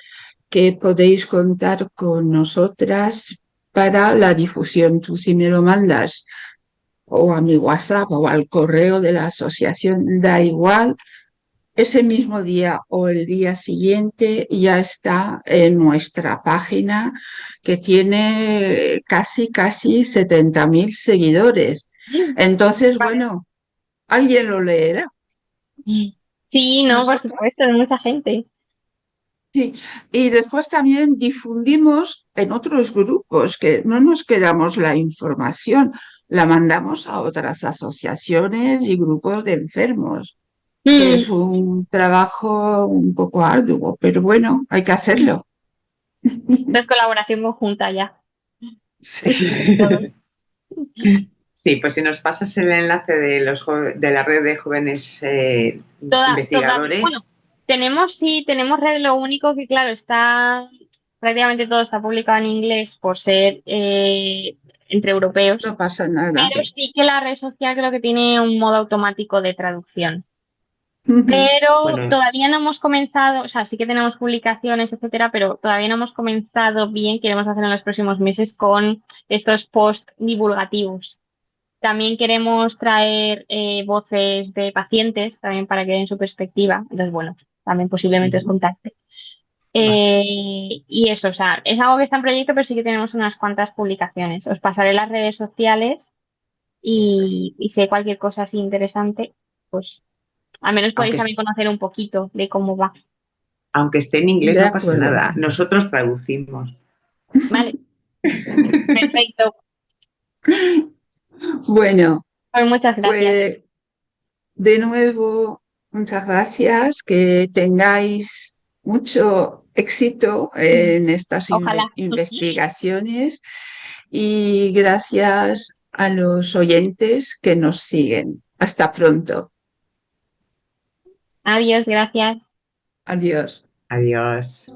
que podéis contar con nosotras para la difusión. Tú si me lo mandas o a mi WhatsApp o al correo de la asociación, da igual, ese mismo día o el día siguiente ya está en nuestra página que tiene casi 70.000 seguidores. Entonces, Vale. bueno, alguien lo leerá. Sí, no, por Nosotras. supuesto, de mucha gente. Sí, y después también difundimos en otros grupos que no nos quedamos la información, la mandamos a otras asociaciones y grupos de enfermos, que Mm, es un trabajo un poco arduo, pero bueno, hay que hacerlo. es colaboración conjunta ya, Sí. de todos. sí, pues si nos pasas el enlace de, de la red de jóvenes Todavía, bueno, investigadores, sí, tenemos red, lo único que claro, está prácticamente todo está publicado en inglés por ser entre No europeos, pasa nada. pero sí que la red social creo que tiene un modo automático de traducción. Pero bueno, todavía no hemos comenzado, o sea, sí que tenemos publicaciones, etcétera, pero todavía no hemos comenzado bien, queremos hacer en los próximos meses con estos post divulgativos. También queremos traer voces de pacientes, también para que den su perspectiva. Entonces, bueno, también posiblemente os contacte. va. Y eso, o sea, es algo que está en proyecto, pero sí que tenemos unas cuantas publicaciones. Os pasaré las redes sociales Eso es. y si hay cualquier cosa así interesante, pues al menos podéis Aunque, también conocer un poquito de cómo va. aunque esté en inglés, De no pasa acuerdo. nada. Nosotros traducimos. Vale, perfecto. Bueno, Pues muchas gracias. pues de nuevo, muchas gracias, que tengáis mucho éxito en estas Ojalá. investigaciones y gracias a los oyentes que nos siguen. Hasta pronto. Adiós, gracias. Adiós. Adiós.